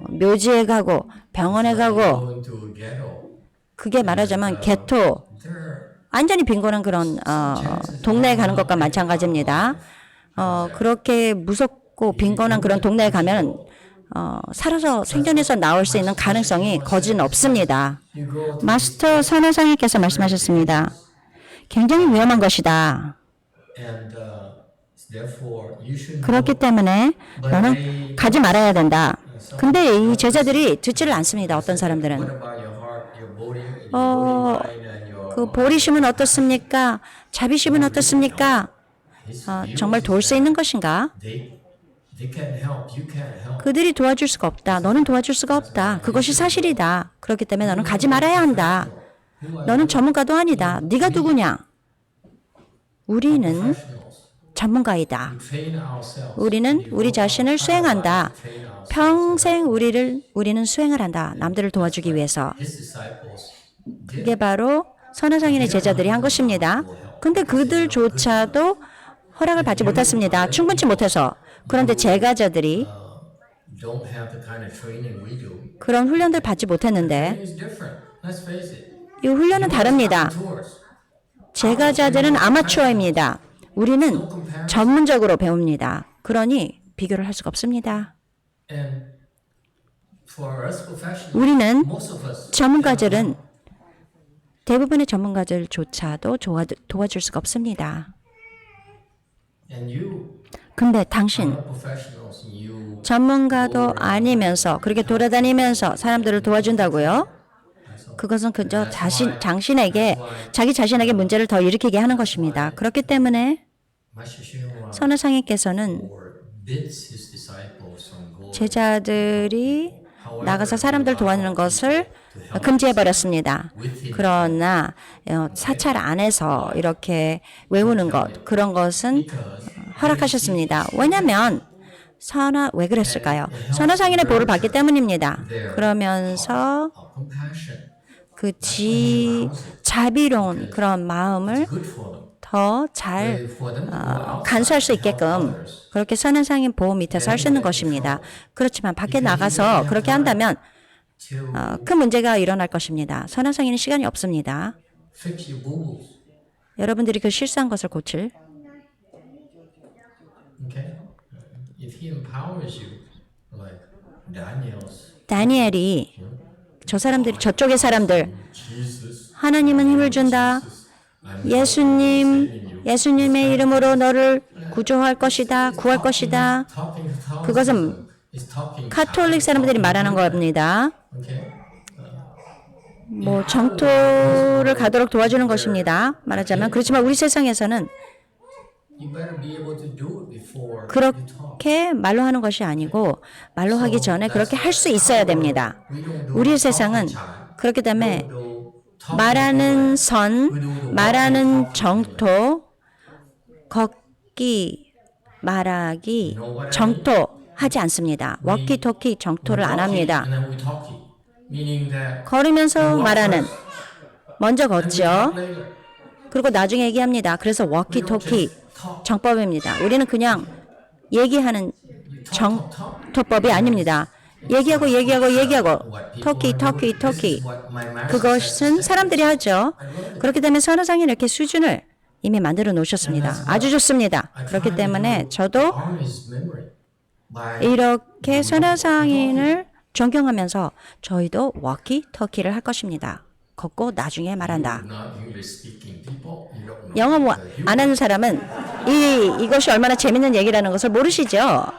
A: 묘지에 가고 병원에 가고
C: Go into a ghetto.
A: 그게 말하자면 게토,
C: There
A: 완전히 빈곤한 그런 동네에 가는 것과 마찬가지입니다. 그렇게 무섭고 빈곤한 그런 동네에 가면 살아서 생존해서 나올 수 있는 가능성이 거진 없습니다.
C: you go to
A: 마스터 선화상님께서 말씀하셨습니다. 굉장히 위험한 것이다.
C: and therefore you should.
A: 그렇기 때문에 너는 가지 말아야 된다. 근데 이 제자들이 듣지를 않습니다. 어떤
C: What
A: 사람들은.
C: about your heart, your body, your body, mind, and your
A: 그 보리심은 어떻습니까? 자비심은 어떻습니까? 정말 도울 수 있는 것인가?
C: They can't help. You can't help.
A: 그들이 도와줄 수가 없다. 너는 도와줄 수가 없다. 그것이 사실이다. 그렇기 때문에 너는 가지 말아야 한다. 너는 전문가도 아니다. 네가 누구냐? 우리는
C: Professionals.
A: 전문가이다.
C: Train ourselves.
A: 우리는 우리 자신을 수행한다.
C: Train ourselves.
A: 평생 우리는 수행을 한다. 남들을 도와주기 위해서.
C: His disciples
A: 그게 바로 선화상인의 제자들이 한 것입니다. 근데 그들조차도 허락을 받지 못했습니다. 충분치 못해서. 그런데 제자들이
C: don't have the kind of training we do.
A: 그런 훈련들 받지 못했는데
C: It's different. Let's face it.
A: 이 훈련은 다릅니다.
C: Tours.
A: 제자들은 아마추어입니다. 우리는 전문적으로 배웁니다. 그러니 비교를 할 수가 없습니다.
C: And for us professionals,
A: 우리는
C: most of us
A: 전문가들은 대부분의 전문가들조차도 도와줄 수가 없습니다.
C: and you
A: 근데 당신
C: are professionals. You
A: 전문가도 아니면서 그렇게 돌아다니면서 사람들을 도와준다고요? 그것은 그저 자기 자신에게 문제를 더 일으키게 하는 것입니다. 그렇기 때문에
C: Master Shihwa
A: 선화상인께서는
C: bids his disciples from going.
A: 제자들이 나가서 사람들 도와주는 것을 금지해버렸습니다. 그러나 사찰 안에서 이렇게 외우는 것, 그런 것은 허락하셨습니다. 왜냐하면 왜 그랬을까요? 선화상인의 보를 받기 때문입니다. 그러면서
C: Compassion.
A: 그 자비로운 그런 마음을
C: Good for them.
A: 더 잘
C: For them to go outside
A: 간수할 수
C: and help
A: 있게끔
C: others.
A: 그렇게 선화상인 보호 밑에서 할 수 있는 것입니다. 그렇지만 밖에 나가서 그렇게 한다면
C: To
A: 큰 문제가 일어날 것입니다. 선화상인은 시간이 없습니다.
C: fix your boo-boos.
A: 여러분들이 그 실수한 것을 고칠
C: Okay? if he empowers you, like Daniel's,
A: 다니엘이 저 사람들이 저쪽의 사람들
C: Jesus,
A: 하나님은 힘을 준다. 예수님의 이름으로 너를 구조할 것이다. 구할 것이다.
C: talking to thousands
A: 그것은
C: of them, is talking
A: 카톨릭 사람들이 말하는 겁니다.
C: Okay?
A: 뭐 정토를 가도록 도와주는 것입니다. 말하자면 그렇지만 우리 세상에서는
C: You better be able to do it before you talk.
A: 그렇게 말로 하는 것이 아니고 말로 하기 전에 그렇게 할 수 있어야 됩니다. 우리 세상은 그렇기 때문에 말하는 선, 말하는 정토, 걷기, 말하기, 정토 하지 않습니다. 워키토키 정토를 안 합니다.
C: And then we talkie, meaning that
A: 걸으면서 말하는 먼저
C: and we
A: 걷죠.
C: talk later.
A: 그리고 나중에 얘기합니다. 그래서 워키토키 정법입니다. 우리는 그냥 얘기하는 정토법이 아닙니다. 얘기하고 토키 그것은 사람들이 하죠. 그렇기 때문에 선화상이 이렇게 수준을 이미 만들어 놓으셨습니다. 아주 좋습니다. 그렇기 때문에 저도 이렇게 선화상인을 존경하면서 저희도 워키토키를 할 것입니다. 걷고 나중에 말한다. 영어 안 하는 사람은 이것이 얼마나 재밌는 얘기라는 것을 모르시죠?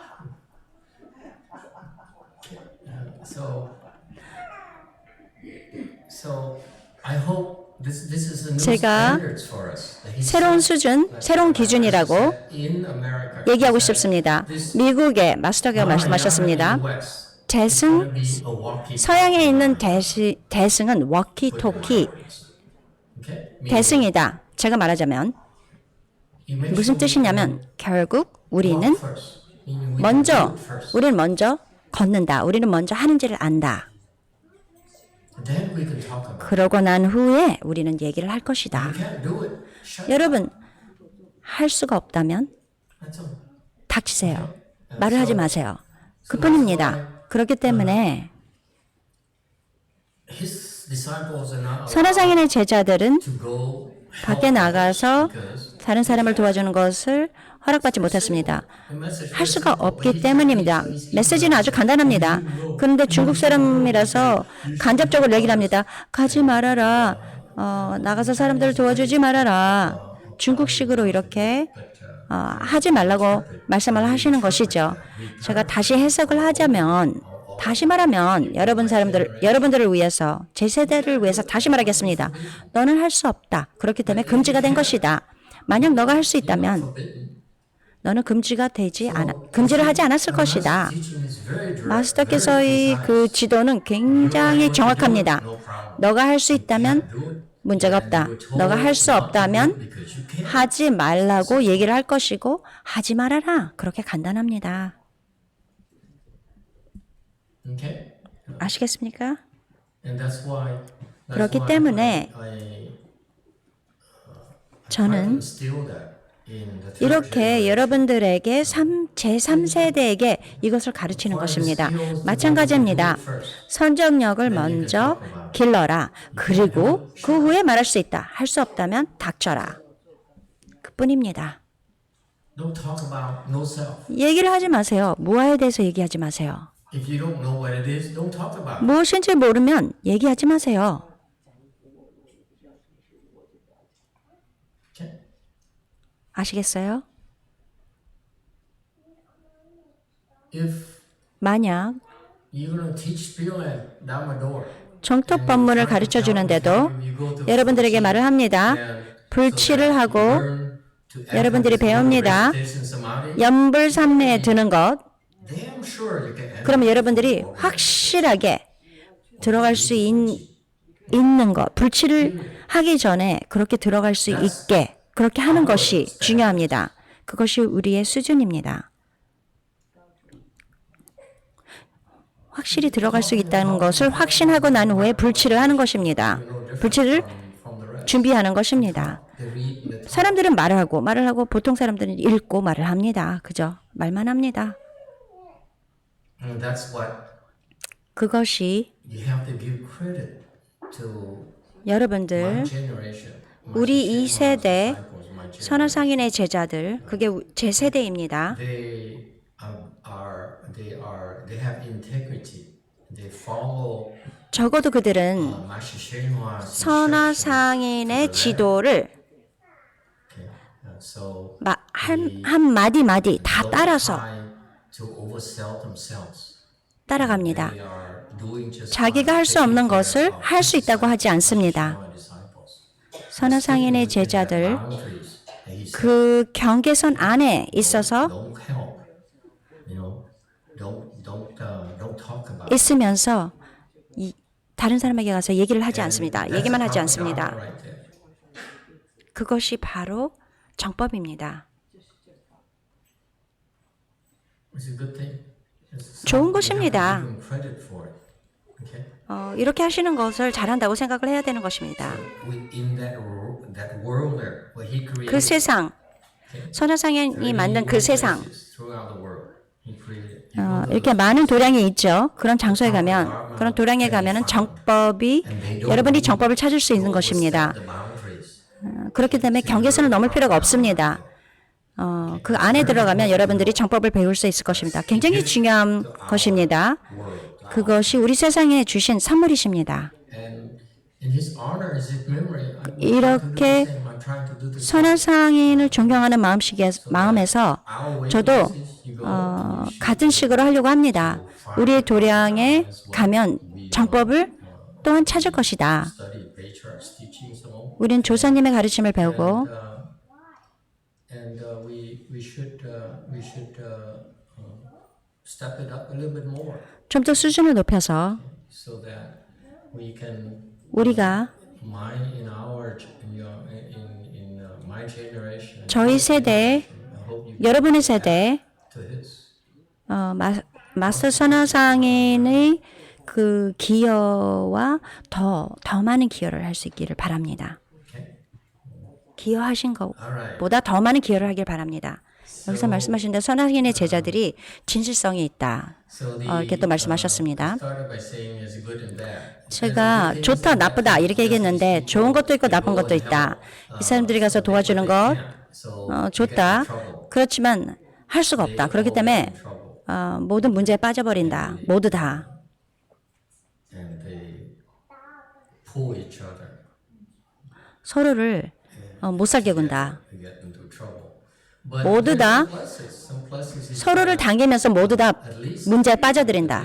C: So I hope this is a new
A: 제가
C: standards for us.
A: 새로운 수준, 새로운 기준이라고
C: In America,
A: 얘기하고 싶습니다. 미국의 마스터가 말씀하셨습니다. 대승, 서양에 있는 대승은 워키토키 대승이다. 제가 말하자면 무슨 뜻이냐면 결국 우리는 먼저 걷는다. 우리는 먼저 하는지를 안다.
C: Then we can talk about it.
A: 그러고 난 후에 우리는 얘기를 할 것이다.
C: You can't do it. Shut
A: 여러분, 할 수가 없다면
C: That's all.
A: 닥치세요. 말을 하지 마세요. 그뿐입니다. 그렇기 때문에
C: His disciples are not
A: 선화상인의 제자들은
C: to go
A: 밖에 나가서
C: because
A: 다른 사람을 도와주는 것을 허락받지 못했습니다.
C: the message
A: 할 수가 없기 때문입니다. 메시지는 아주 간단합니다. 그런데 중국 사람이라서 간접적으로 얘기를 합니다. 가지 말아라. 나가서 사람들을 도와주지 말아라. 중국식으로 이렇게 하지 말라고 말씀을 하시는 것이죠. 제가 다시 해석을 하자면, 다시 말하면 여러분들을 위해서, 제 세대를 위해서 다시 말하겠습니다. 너는 할 수 없다. 그렇기 때문에 금지가 된 것이다. 만약 너가 할 수 있다면 너는 금지를 하지 않았을 것이다. 마스터께서의 그 지도는 굉장히 정확합니다. 너가 할 수 있다면 문제가 없다. 너가 할 수 없다면 하지 말라고 얘기를 할 것이고 하지 말아라. 그렇게 간단합니다.
C: Okay?
A: 아시겠습니까?
C: And that's why
A: 그렇기 때문에
C: I
A: 저는
C: instill that in the third
A: 이렇게
C: generation.
A: 여러분들에게 제3세대에게 이것을 가르치는 것입니다. 마찬가지입니다. 선정력을 먼저 길러라. 그리고 그 후에 말할 수 있다. 할 수 없다면 닥쳐라. 그뿐입니다.
C: Don't talk about no self.
A: 얘기를 하지 마세요. 무아에 대해서 얘기하지 마세요.
C: If you don't know what it is, don't talk about it.
A: 무엇인지 모르면 얘기하지 마세요.
C: Okay?
A: 아시겠어요?
C: If
A: 만약
C: you're going to teach Spielland Damador,
A: 정톡 법문을 가르쳐 주는데도 여러분들에게 말을 합니다. 불치를 하고 여러분들이 배웁니다. 연불삼매에 드는 것.
C: damn sure you can.
A: 그러면 여러분들이 확실하게 들어갈 수 있는 것. 불치를 하기 전에 그렇게 들어갈 수 있게 그렇게 하는 것이 중요합니다. 그것이 우리의 수준입니다. 확실히 들어갈 수 있다는 것을 확신하고 난 후에 불치를 하는 것입니다. 불치를 준비하는 것입니다. 사람들은 말을 하고 보통 사람들은 읽고 말을 합니다. 그죠? 말만 합니다.
C: And that's what
A: 그것이
C: you have to give credit to
A: 여러분들,
C: my generation.
A: 우리 2세대 선화상인의 제자들, 그게 제 세대입니다.
C: They they have integrity. They follow
A: 적어도 그들은
C: Master Shenhua's
A: 선화상인의 지도를
C: Okay. So
A: 한 마디 마디 다
C: don't
A: 따라서
C: try to oversell themselves.
A: 따라갑니다.
C: They are doing just
A: 자기가 할 수 없는 것을 할 수 있다고 하지 않습니다. 선화상인의 제자들 그 경계선 안에 있어서
C: Don't help. Don't talk about.
A: 있으면서 다른 사람에게 가서 얘기를 하지 않습니다. 얘기만 하지 않습니다. 그것이 바로 정법입니다.
C: It's a good thing.
A: 좋은 것입니다.
C: Give them credit for it. Okay.
A: 이렇게 하시는 것을 잘한다고 생각을 해야 되는 것입니다.
C: In that world there, what he created.
A: 그 세상, 선화상인이 만든 그 세상,
C: Throughout the world, he created.
A: 이렇게 많은 도량이 있죠. 그런 장소에 가면, 그런 도량에 가면은 정법이, 여러분이 정법을 찾을 수 있는 것입니다. 그렇기 때문에 경계선을 넘을 필요가 없습니다. 그 안에 들어가면 여러분들이 정법을 배울 수 있을 것입니다. 굉장히 중요한 것입니다. 그것이 우리 세상에 주신 선물이십니다. 이렇게 선화상인을 존경하는 마음에서 저도 같은 식으로 하려고 합니다. 우리의 도량에 가면 정법을 또한 찾을 것이다. 우린 조사님의 가르침을 배우고 좀 더 수준을 높여서 우리가 저희 세대, 여러분의 세대, 마스터 선화상인의 그 기여와 더 많은 기여를 할 수 있기를 바랍니다. 기여하신 것보다 더 많은 기여를 하길 바랍니다. 여기서 말씀하신 대로 선화상인의 제자들이 진실성이 있다. 이렇게 또 말씀하셨습니다. 제가 좋다, 나쁘다 이렇게 얘기했는데 좋은 것도 있고 나쁜 것도 있다. 이 사람들이 가서 도와주는 것 좋다. 그렇지만 할 수가 없다. 그렇기 때문에 모든 문제에 빠져버린다. 모두 다. 서로를 못 살게 군다. 모두 다 서로를 당기면서 모두 다 문제에 빠져들인다.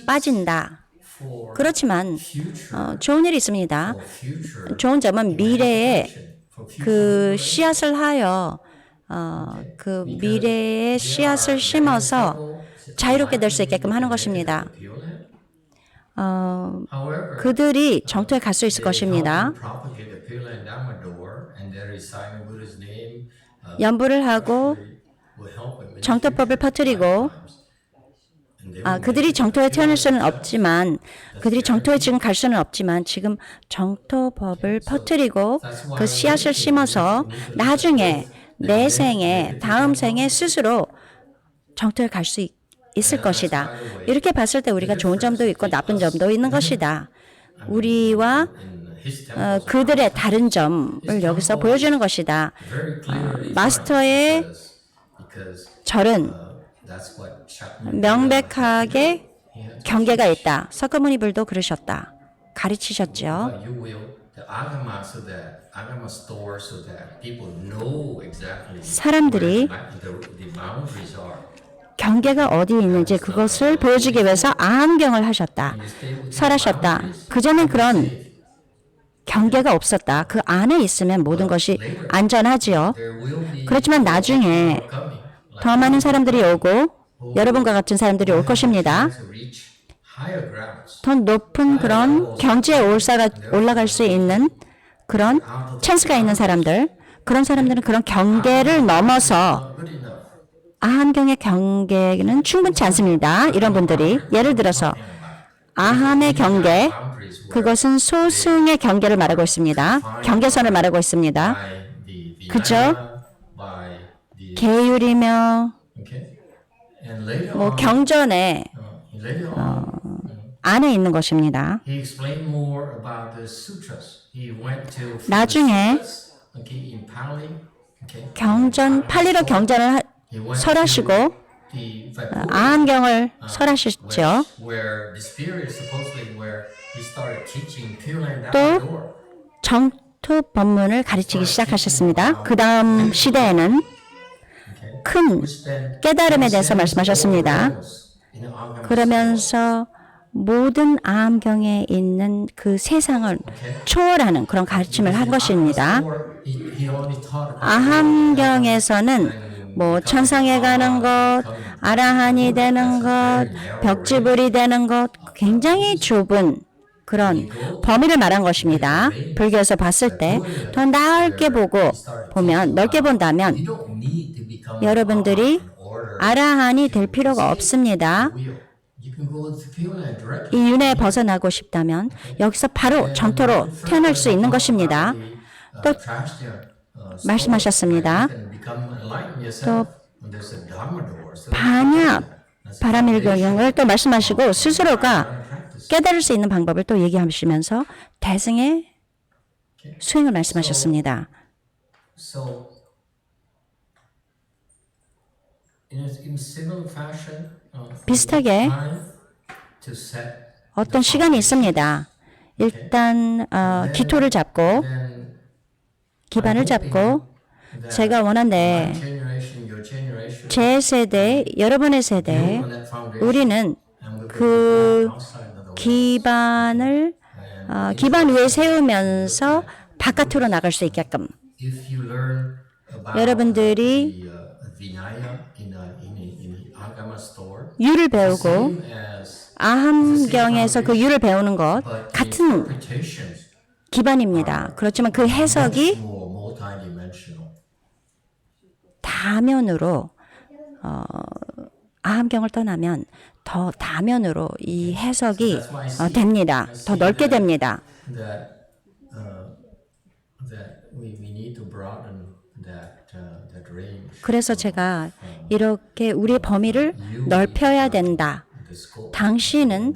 A: 빠진다. 그렇지만 좋은 일이 있습니다. 좋은 점은 미래에 그 씨앗을 하여 그 미래의 씨앗을 심어서 자유롭게 될 수 있게끔 하는 것입니다. 그들이 정토에 갈 수 있을 것입니다. 연부를 하고 정토법을 퍼뜨리고 그들이 정토에 태어날 수는 없지만 그들이 정토에 지금 갈 수는 없지만 지금 정토법을 퍼뜨리고 그 씨앗을 심어서 나중에 내 생에 다음 생에 스스로 정토에 갈 수 있을 것이다. 이렇게 봤을 때 우리가 좋은 점도 있고 나쁜 점도 있는 것이다. 우리와 그들의 다른 점을 여기서 보여주는 것이다. 마스터의 절은 명백하게 경계가 있다. 석가모니불도 그러셨다. 가르치셨죠. 사람들이 경계가 어디에 있는지 그것을 보여주기 위해서 아함경을 하셨다. 설하셨다. 그전엔 그런 경계가 없었다. 그 안에 있으면 모든 것이 안전하지요. 그렇지만 나중에 더 많은 사람들이 오고 여러분과 같은 사람들이 올 것입니다. 더 높은 그런 경지에 올라갈 수 있는 그런 찬스가 있는 사람들, 그런 사람들은 그런 경계를 넘어서 아함경의 경계는 충분치 않습니다. 이런 분들이 예를 들어서 아함의 경계, 그것은 소승의 경계를 말하고 있습니다. 경계선을 말하고 있습니다. 그죠? 계율이며 경전에 안에 있는 것입니다. 나중에 경전, 팔리로 경전을
C: He went
A: 설하시고
C: to the Vaipura,
A: 아함경을 설하셨죠.
C: where this period supposedly where he started teaching Pure Land
A: 또
C: Dhamma.
A: 정투 법문을 가르치기 시작하셨습니다. 그 다음 시대에는 큰 깨달음에 대해서 말씀하셨습니다. 그러면서 모든 아함경에 있는 그 세상을 초월하는 그런 가르침을 한 것입니다. 아함경에서는 뭐 천상에 가는 것, 아라한이 되는 것, 벽지불이 되는 것, 굉장히 좁은 그런 범위를 말한 것입니다. 불교에서 봤을 때 더 넓게 보면 넓게 본다면 여러분들이 아라한이 될 필요가 없습니다. 이 윤회에 벗어나고 싶다면 여기서 바로 정토로 태어날 수 있는 것입니다. 또 말씀하셨습니다. 또 반야 바라밀경을 또 말씀하시고 스스로가 깨달을 수 있는 방법을 또 얘기하시면서 대승의 수행을 말씀하셨습니다. 비슷하게 어떤 시간이 있습니다. 일단 기토를 잡고 기반을 잡고 제가 원한데 제 세대, 여러분의 세대 우리는 그 기반 위에 세우면서 바깥으로 나갈 수 있게끔 여러분들이 유를 배우고 아함경에서 그 유를 배우는 것 같은 기반입니다. 그렇지만 그 해석이 다면으로 아함경을 떠나면 더 다면으로 이 해석이 됩니다. 더 넓게 됩니다. 그래서 제가 이렇게 우리의 범위를 넓혀야 된다. 당신은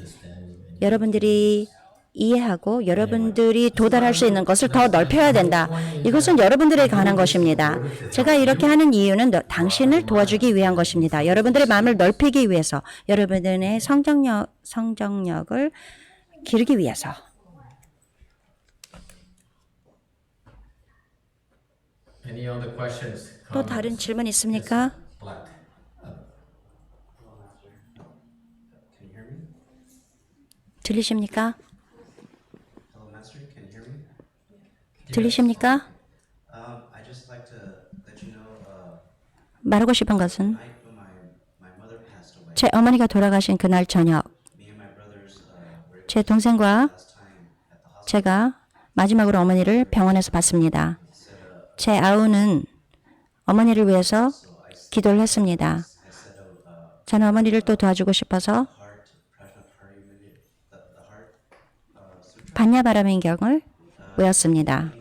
A: 여러분들이 이해하고 여러분들이 도달할 수 있는 것을 더 넓혀야 된다. 이것은 여러분들에 관한 것입니다. 제가 이렇게 하는 이유는 당신을 도와주기 위한 것입니다. 여러분들의 마음을 넓히기 위해서, 여러분들의 성정력을 기르기 위해서. 또 다른 질문 있습니까? 들리십니까? 들리십니까? 말하고 싶은 것은 제 어머니가 돌아가신 그날 저녁 제 동생과 제가 마지막으로 어머니를 병원에서 봤습니다. 제 아우는 어머니를 위해서 기도를 했습니다. 저는 어머니를 또 도와주고 싶어서 반야바라민경을 외웠습니다.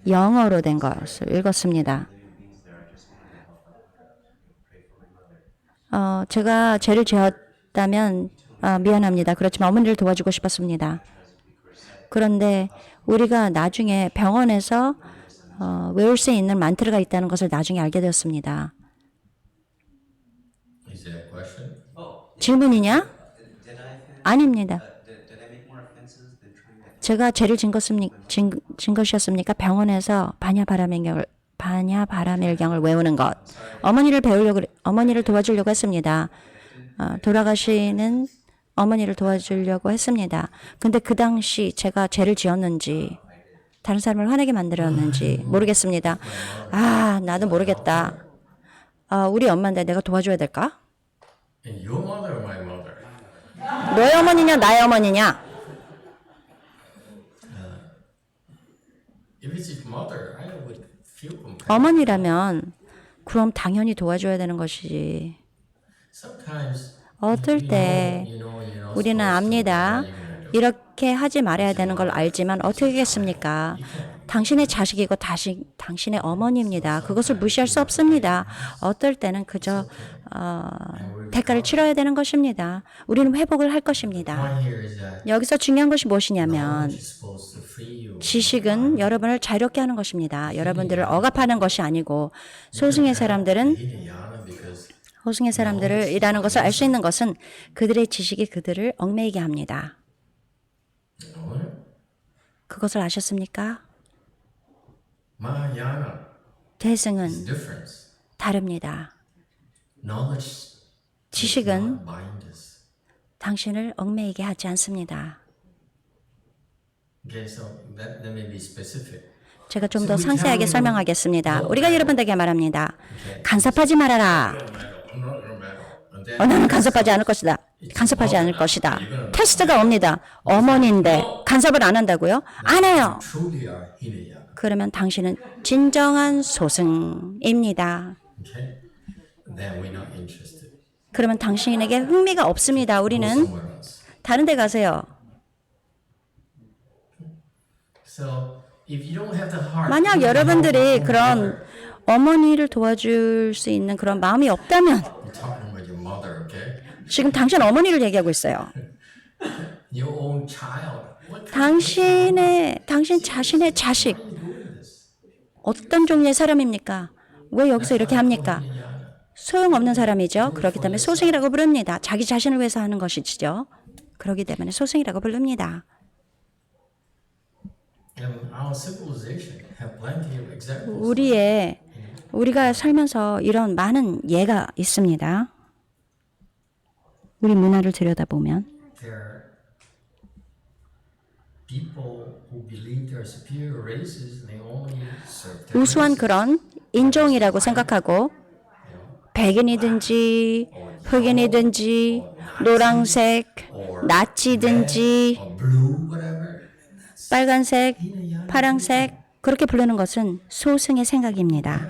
A: 영어로 된 것을 읽었습니다. 제가 죄를 지었다면 미안합니다. 그렇지만 어머니를 도와주고 싶었습니다. 그런데 우리가 나중에 병원에서 외울 수 있는 만트라가 있다는 것을 나중에 알게 되었습니다. 질문이냐? 아닙니다. 제가 죄를 진 것이었습니까? 병원에서 반야바라밀경을 외우는 것. 어머니를 도와주려고 했습니다. 돌아가시는 어머니를 도와주려고 했습니다. 근데 그 당시 제가 죄를 지었는지 다른 사람을 화내게 만들었는지 모르겠습니다. 나도 모르겠다. 우리 엄마인데 내가 도와줘야 될까? 너의 어머니냐 나의 어머니냐? 어머니라면 그럼 당연히 도와줘야 되는 것이지. 어떨 때 우리는 압니다. 이렇게 하지 말아야 되는 걸 알지만 어떻게 하겠습니까? 당신의 자식이고 당신의 어머니입니다. 그것을 무시할 수 없습니다. 어떨 때는 그저 대가를 치러야 되는 것입니다. 우리는 회복을 할 것입니다. 여기서 중요한 것이 무엇이냐면 지식은 여러분을 자유롭게 하는 것입니다. 여러분들을 억압하는 것이 아니고 소승의 사람들은
C: Hinayana because
A: 호승의 사람들을 이라는 것을 알 수 있는 것은 그들의 지식이 그들을 얽매이게 합니다. 그것을 아셨습니까?
C: Mahayana is
A: 대승은
C: different.
A: 다릅니다.
C: Knowledge
A: 지식은
C: does not bind us.
A: 당신을 얽매이게 하지 않습니다.
C: Okay, so that may be specific.
A: 제가 좀 더 상세하게 설명하겠습니다. 우리가 여러분들에게 말합니다. 간섭하지 말아라. 너는 간섭하지 않을 것이다. 간섭하지 않을 것이다. 테스트가 옵니다. 어머니인데 간섭을 안 한다고요? 안 해요.
C: Truly are Hinayana.
A: 그러면 당신은 진정한 소승입니다.
C: Okay? Then we're not interested.
A: 그러면 당신에게 흥미가 없습니다.
C: Go
A: 우리는
C: somewhere else.
A: 다른 데 가세요.
C: So if you don't have the heart,
A: 만약 여러분들이 그런 어머니를 도와줄 수 있는 그런 마음이 없다면
C: You're talking about your mother, okay?
A: 지금 당신 어머니를 얘기하고 있어요.
C: Your own child. What kind
A: 당신 자신의 자식 어떤 종류의 사람입니까? 왜 여기서 이렇게 합니까? 소용없는 사람이죠. 그렇기 때문에 소승이라고 부릅니다. 자기 자신을 위해서 하는 것이죠. 그렇기 때문에 소승이라고 부릅니다.
C: our civilization have plenty of examples.
A: 우리가 살면서 이런 많은 예가 있습니다. 우리 문화를 들여다보면
C: There are people who believe they're superior races and they only serve their
A: 우수한
C: races.
A: 그런 인종이라고 생각하고 백인이든지 흑인이든지 노란색, 나치든지
C: Or blue, whatever.
A: 빨간색, 파란색 그렇게 부르는 것은 소승의 생각입니다.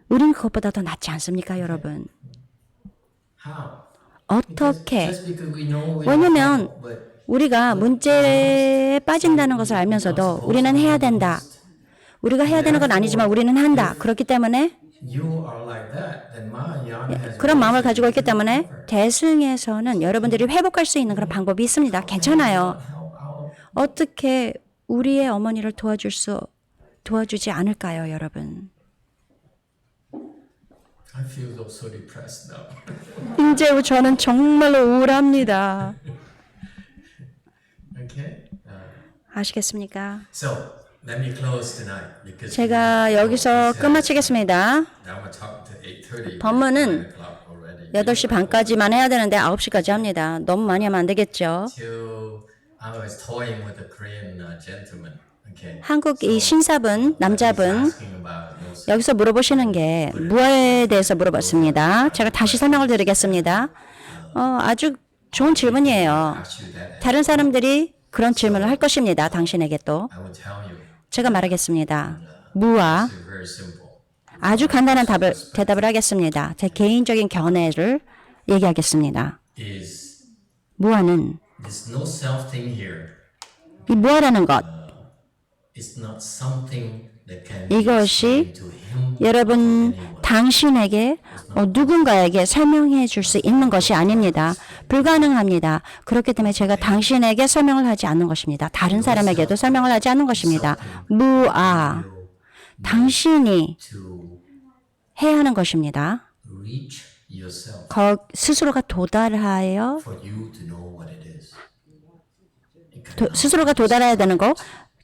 A: 우리는 그것보다 더 낫지 않습니까, 여러분?
C: How?
A: 어떻게?
C: Just because we know we
A: 왜냐면
C: don't, but
A: 우리가 문제에 빠진다는 것을 알면서도 우리는 해야 된다. 우리가 해야 되는 건 아니지만 우리는 한다. 그렇기 때문에
C: you are like that, then Mahayana has
A: 그런 마음을
C: ways
A: 가지고 있기
C: to
A: 때문에
C: recover.
A: 대승에서는 여러분들이 회복할 수 있는 그런 방법이 있습니다. 괜찮아요.
C: Help out.
A: 어떻게 우리의 어머니를 도와주지 않을까요, 여러분?
C: I feel so depressed now.
A: 이제 저는 정말로 우울합니다.
C: Okay?
A: 아시겠습니까?
C: So, let me close tonight because
A: 제가 여기서 끝마치겠습니다.
C: Now we're talking to 8:30.
A: 법문은
C: 9 o'clock already.
A: 8시 반까지만 해야 되는데 9시까지 합니다. 너무 많이 하면 안 되겠죠.
C: Till I was toying with a Korean gentleman. Okay.
A: 한국 이 신사분, 남자분
C: Asking about those.
A: 여기서 물어보시는 게 무엇에 대해서 물어봤습니다. 제가 다시 설명을 드리겠습니다. 아주 좋은 질문이에요.
C: Ask you that.
A: 다른 사람들이 그런 질문을 할 것입니다. 당신에게 또.
C: I will tell you.
A: 제가 말하겠습니다. 무와
C: It's very simple.
A: 아주 간단한 대답을 하겠습니다. 제 개인적인 견해를 얘기하겠습니다.
C: Is
A: 무아는
C: there's no self thing here.
A: 이 무아라는 것,
C: It's not something that can be
A: 이것이
C: explained to him.
A: 여러분 당신에게 누군가에게 설명해 줄 수 있는 것이 아닙니다. 불가능합니다. 그렇기 때문에 제가 당신에게 설명을 하지 않는 것입니다. 다른 사람에게도 설명을 하지 않는 것입니다. 무아, 당신이
C: To
A: 해야 하는 것입니다.
C: reach yourself
A: 스스로가 도달하여
C: for you to know what it is.
A: 스스로가 도달해야 되는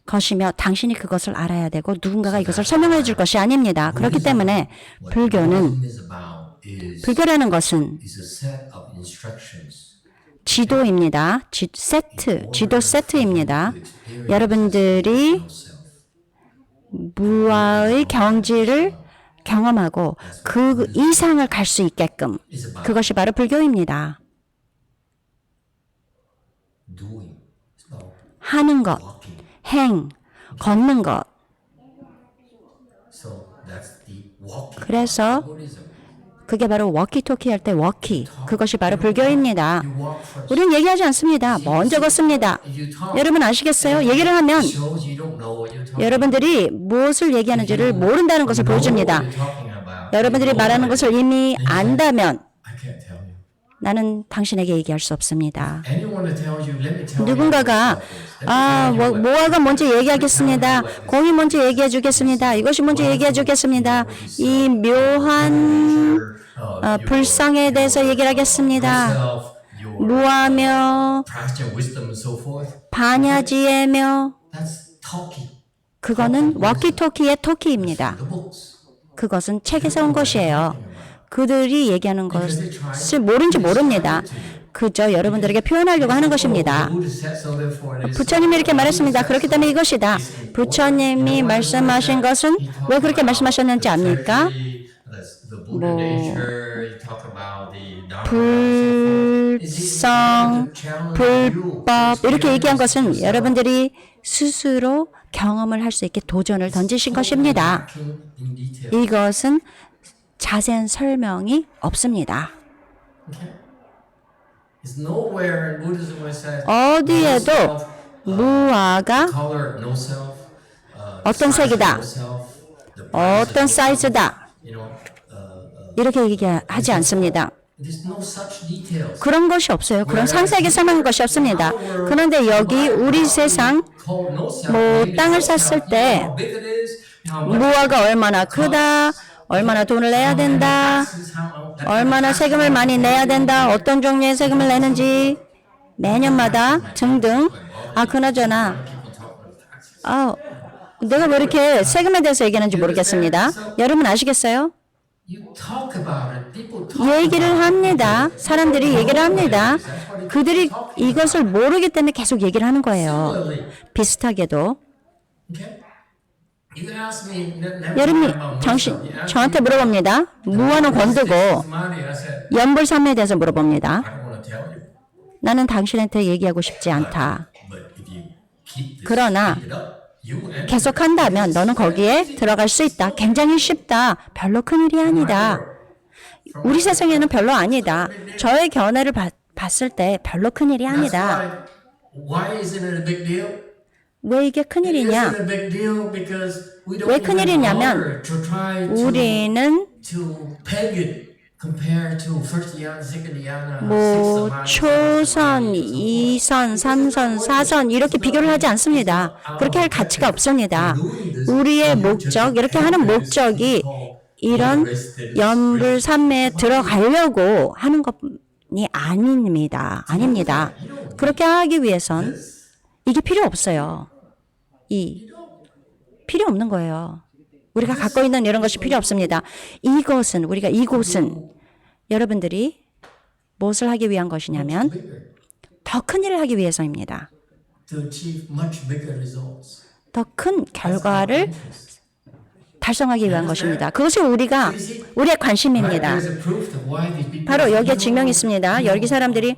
A: 것이며 당신이 그것을 알아야 되고 누군가가 이것을 설명해 줄 것이 아닙니다. 그렇기 때문에 불교는
C: is about is
A: 불교라는 것은
C: a set of instructions.
A: 지도입니다. 지도 세트입니다. 여러분들이 무아의 경지를 경험하고 그 이상을 갈 수 있게끔 그것이 바로 불교입니다.
C: Doing. It's about
A: 하는 것,
C: walking.
A: 행, 걷는 것.
C: So that's the walking.
A: 그래서
C: Buddhism.
A: 그게 바로 워키토키 할 때 워키. 그것이 바로 불교입니다.
C: You walk first.
A: 우리는 얘기하지 않습니다. 먼저 걷습니다.
C: If you talk,
A: 여러분 아시겠어요? 얘기를 하면
C: it shows you don't know what you're talking.
A: 여러분들이 무엇을 얘기하는지를 모른다는 것을 보여줍니다.
C: What you're talking about.
A: 여러분들이 말하는 것을 이미 안다면
C: I can't tell you.
A: 나는 당신에게 얘기할 수 없습니다.
C: Anyone to tell you, let me tell you
A: 누군가가
C: what is. Let me tell you what
A: 모아가 먼저 얘기하겠습니다. 공이 먼저 얘기해 주겠습니다. 이것이 먼저 얘기해 주겠습니다. 이 묘한 불상에 대해서 얘기를 하겠습니다.
C: yourself, your
A: 무하며
C: practicing wisdom and so forth.
A: 반야지에며
C: That's talking.
A: 그거는 워키토키의 토키입니다.
C: The books.
A: 그것은 책에서 온 것이에요. 그들이 얘기하는 것을 모른지 모릅니다. 그저 여러분들에게 표현하려고 하는 것입니다. 부처님이 이렇게 말했습니다. 그렇기 때문에 이것이다. 부처님이 말씀하신 것은 왜 그렇게 말씀하셨는지 압니까? 불성, 불법 이렇게 얘기한 것은 여러분들이 스스로 경험을 할 수 있게 도전을 던지신 것입니다. 이것은 자세한 설명이 없습니다. 어디에도 무아가 어떤 색이다, 어떤 사이즈다 이렇게 얘기하지 않습니다. 그런 것이 없어요. 그런 상세하게 설명한 것이 없습니다. 그런데 여기 우리 세상 땅을 샀을 때 무아가 얼마나 크다, 얼마나 돈을 내야 된다, 얼마나 세금을 많이 내야 된다, 어떤 종류의 세금을 내는지 매년마다 등등. 그나저나 내가 왜 이렇게 세금에 대해서 얘기하는지 모르겠습니다. 여러분 아시겠어요? 얘기를 합니다. 사람들이 얘기를 합니다. 그들이 이것을 모르기 때문에 계속 얘기를 하는 거예요. 비슷하게도 여러분이 저한테 물어봅니다. 무아는 건드고 연불삼매에 대해서 물어봅니다. 나는 당신한테 얘기하고 싶지 않다. 그러나 계속한다면 너는 거기에 들어갈 수 있다. 굉장히 쉽다. 별로 큰일이 아니다. 우리 세상에는 별로 아니다. 저의 견해를 봤을 때 별로 큰일이 아니다. 왜 이게 큰일이냐? 왜 큰일이냐면 우리는 초선, 2선, 3선, 4선 이렇게 비교를 하지 않습니다. 그렇게 할 가치가 없습니다. 우리의 목적, 이렇게 하는 목적이 이런 연불삼매에 들어가려고 하는 것이 아닙니다. 그렇게 하기 위해선 이게 필요 없어요. 필요 없는 거예요. 우리가 갖고 있는 이런 것이 필요 없습니다. 이곳은 여러분들이 무엇을 하기 위한 것이냐면 더 큰 일을 하기 위해서입니다. 더 큰 결과를 달성하기 위한 것입니다. 그것이 우리의 관심입니다. 바로 여기에 증명이 있습니다. 여기 사람들이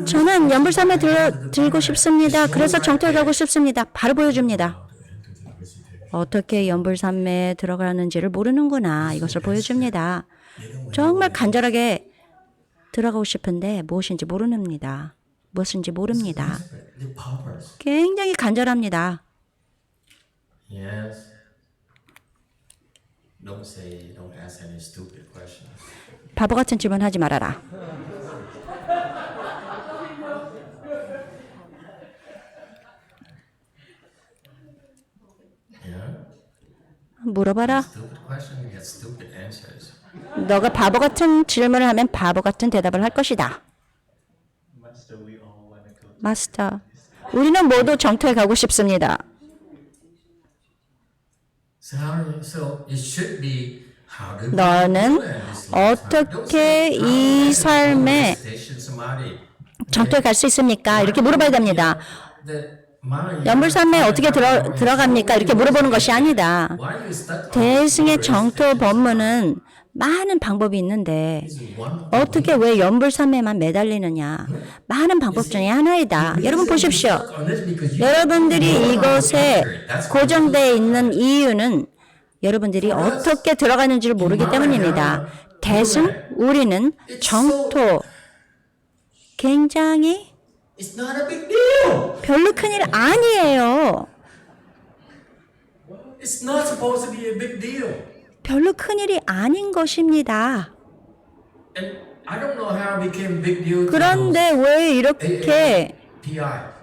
A: 저는 연불삼매 들고 싶습니다. 그래서 정토에 가고 싶습니다. 바로 보여줍니다. 어떻게 연불삼매에 들어가는지를 모르는구나. 이것을 보여줍니다. 정말 간절하게 들어가고 싶은데 무엇인지 모릅니다. 굉장히 간절합니다. 바보 같은 질문 하지 말아라. 물어봐라. 너가 바보 같은 질문을 하면 바보 같은 대답을 할 것이다. 마스터, 우리는 모두 정토에 가고 싶습니다. 너는 어떻게 이 삶에 정토에 갈 수 있습니까? 이렇게 물어봐야 됩니다. 연불삼매에 어떻게 들어갑니까? 이렇게 물어보는 것이 아니다. 대승의 정토 법문은 많은 방법이 있는데 어떻게 왜 연불삼매만 매달리느냐? 많은 방법 중에 하나이다. 여러분 보십시오. 여러분들이 이것에 고정되어 있는 이유는 여러분들이 어떻게 들어가는지를 모르기 때문입니다. 대승, 우리는 정토 굉장히 별로 큰일 아니에요. 별로 큰일이 아닌 것입니다.
C: I don't know how it became big deal.
A: 그런데 왜 이렇게
C: PI.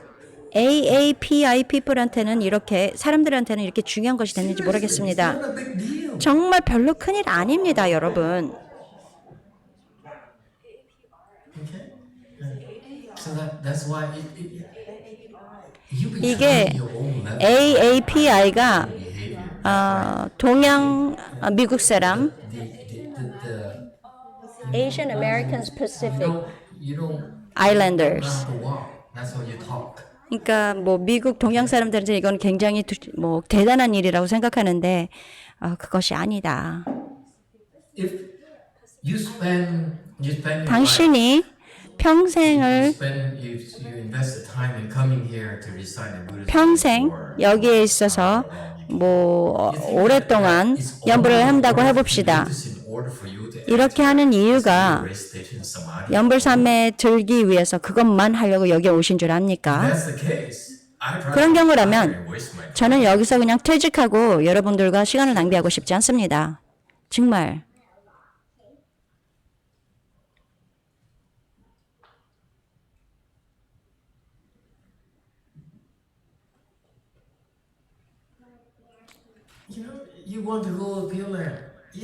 A: AAPI people한테는 이렇게 사람들한테는 이렇게 중요한 것이 됐는지 모르겠습니다.
C: Not a big deal.
A: 정말 별로 큰일 아닙니다, 여러분.
C: Okay. So that's why you
A: 이게
C: become your own level.
A: AAPI가
C: behavior.
A: 동양 미국 사람
C: The
A: Asian Americans Pacific
C: you don't
A: Islanders.
C: know how to walk. That's how you talk.
A: 그러니까 뭐 미국 동양 사람들한테 이건 굉장히 뭐 대단한 일이라고 생각하는데 그것이 아니다.
C: If you spend your
A: 당신이 평생을
C: you invest the time in coming here to recite the Buddha's
A: 평생
C: for
A: 여기에 있어서 뭐 오랫동안 연불을 한다고 해봅시다. 이렇게 하는 이유가 연불삼에 들기 위해서 그것만 하려고 여기 오신 줄 압니까? 그런 경우라면 저는 여기서 그냥 퇴직하고 여러분들과 시간을 낭비하고 싶지 않습니다. 정말.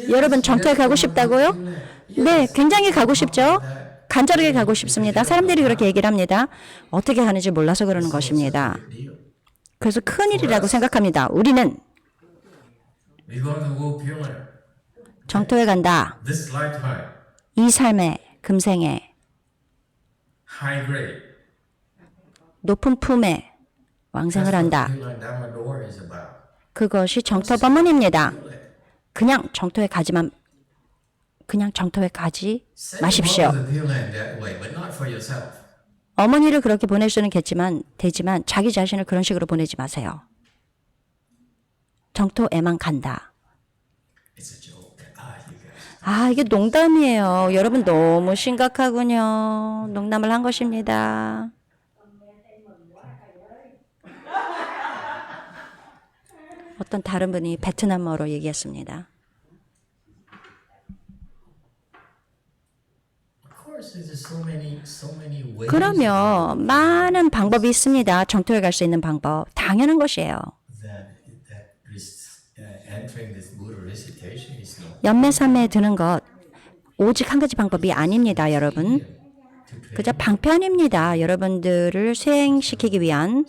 A: 여러분 정토에 가고 싶다고요? 네, 굉장히 가고 싶죠? 간절하게 가고 싶습니다. 사람들이 그렇게 얘기를 합니다. 어떻게 가는지 몰라서 그러는 것입니다. 그래서 큰일이라고 생각합니다. 우리는 정토에 간다. 이 삶에, 금생에, 높은 품에 왕생을 한다. 그것이 정토 법문입니다. 그냥 정토에 가지 마십시오. 어머니를 그렇게 보낼 수는 되지만 자기 자신을 그런 식으로 보내지 마세요. 정토에만 간다. 이게 농담이에요. 여러분 너무 심각하군요. 농담을 한 것입니다. 어떤 다른 분이 베트남어로 얘기했습니다. 그러면 많은 방법이 있습니다. 정토에 갈 수 있는 방법. 당연한 것이에요. 연매삼에 드는 것 오직 한 가지 방법이 아닙니다, 여러분. 그저 방편입니다. 여러분들을 수행시키기 위한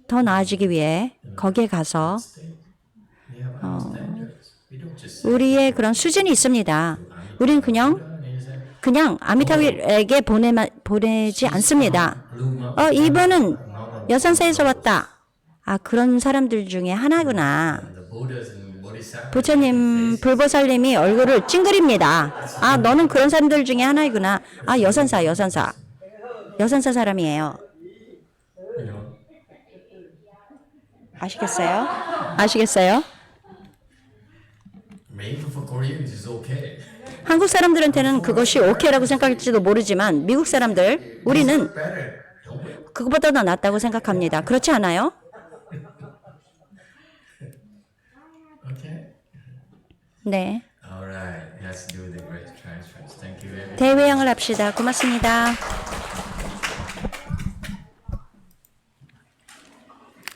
A: 더 나아지기 위해 거기에 가서 우리의 그런 수준이 있습니다. 우리는 그냥 아미타불에게 보내지 않습니다. 이분은 여산사에서 왔다. 그런 사람들 중에 하나구나. 부처님, 불보살님이 얼굴을 찡그립니다. 너는 그런 사람들 중에 하나이구나. 여산사 사람이에요. 아시겠어요? 한국 사람들한테는 그것이 오케이라고 생각할지도 모르지만 미국 사람들, 우리는 그것보다 더 낫다고 생각합니다. 그렇지 않아요? 네. 대회양을 합시다. 고맙습니다.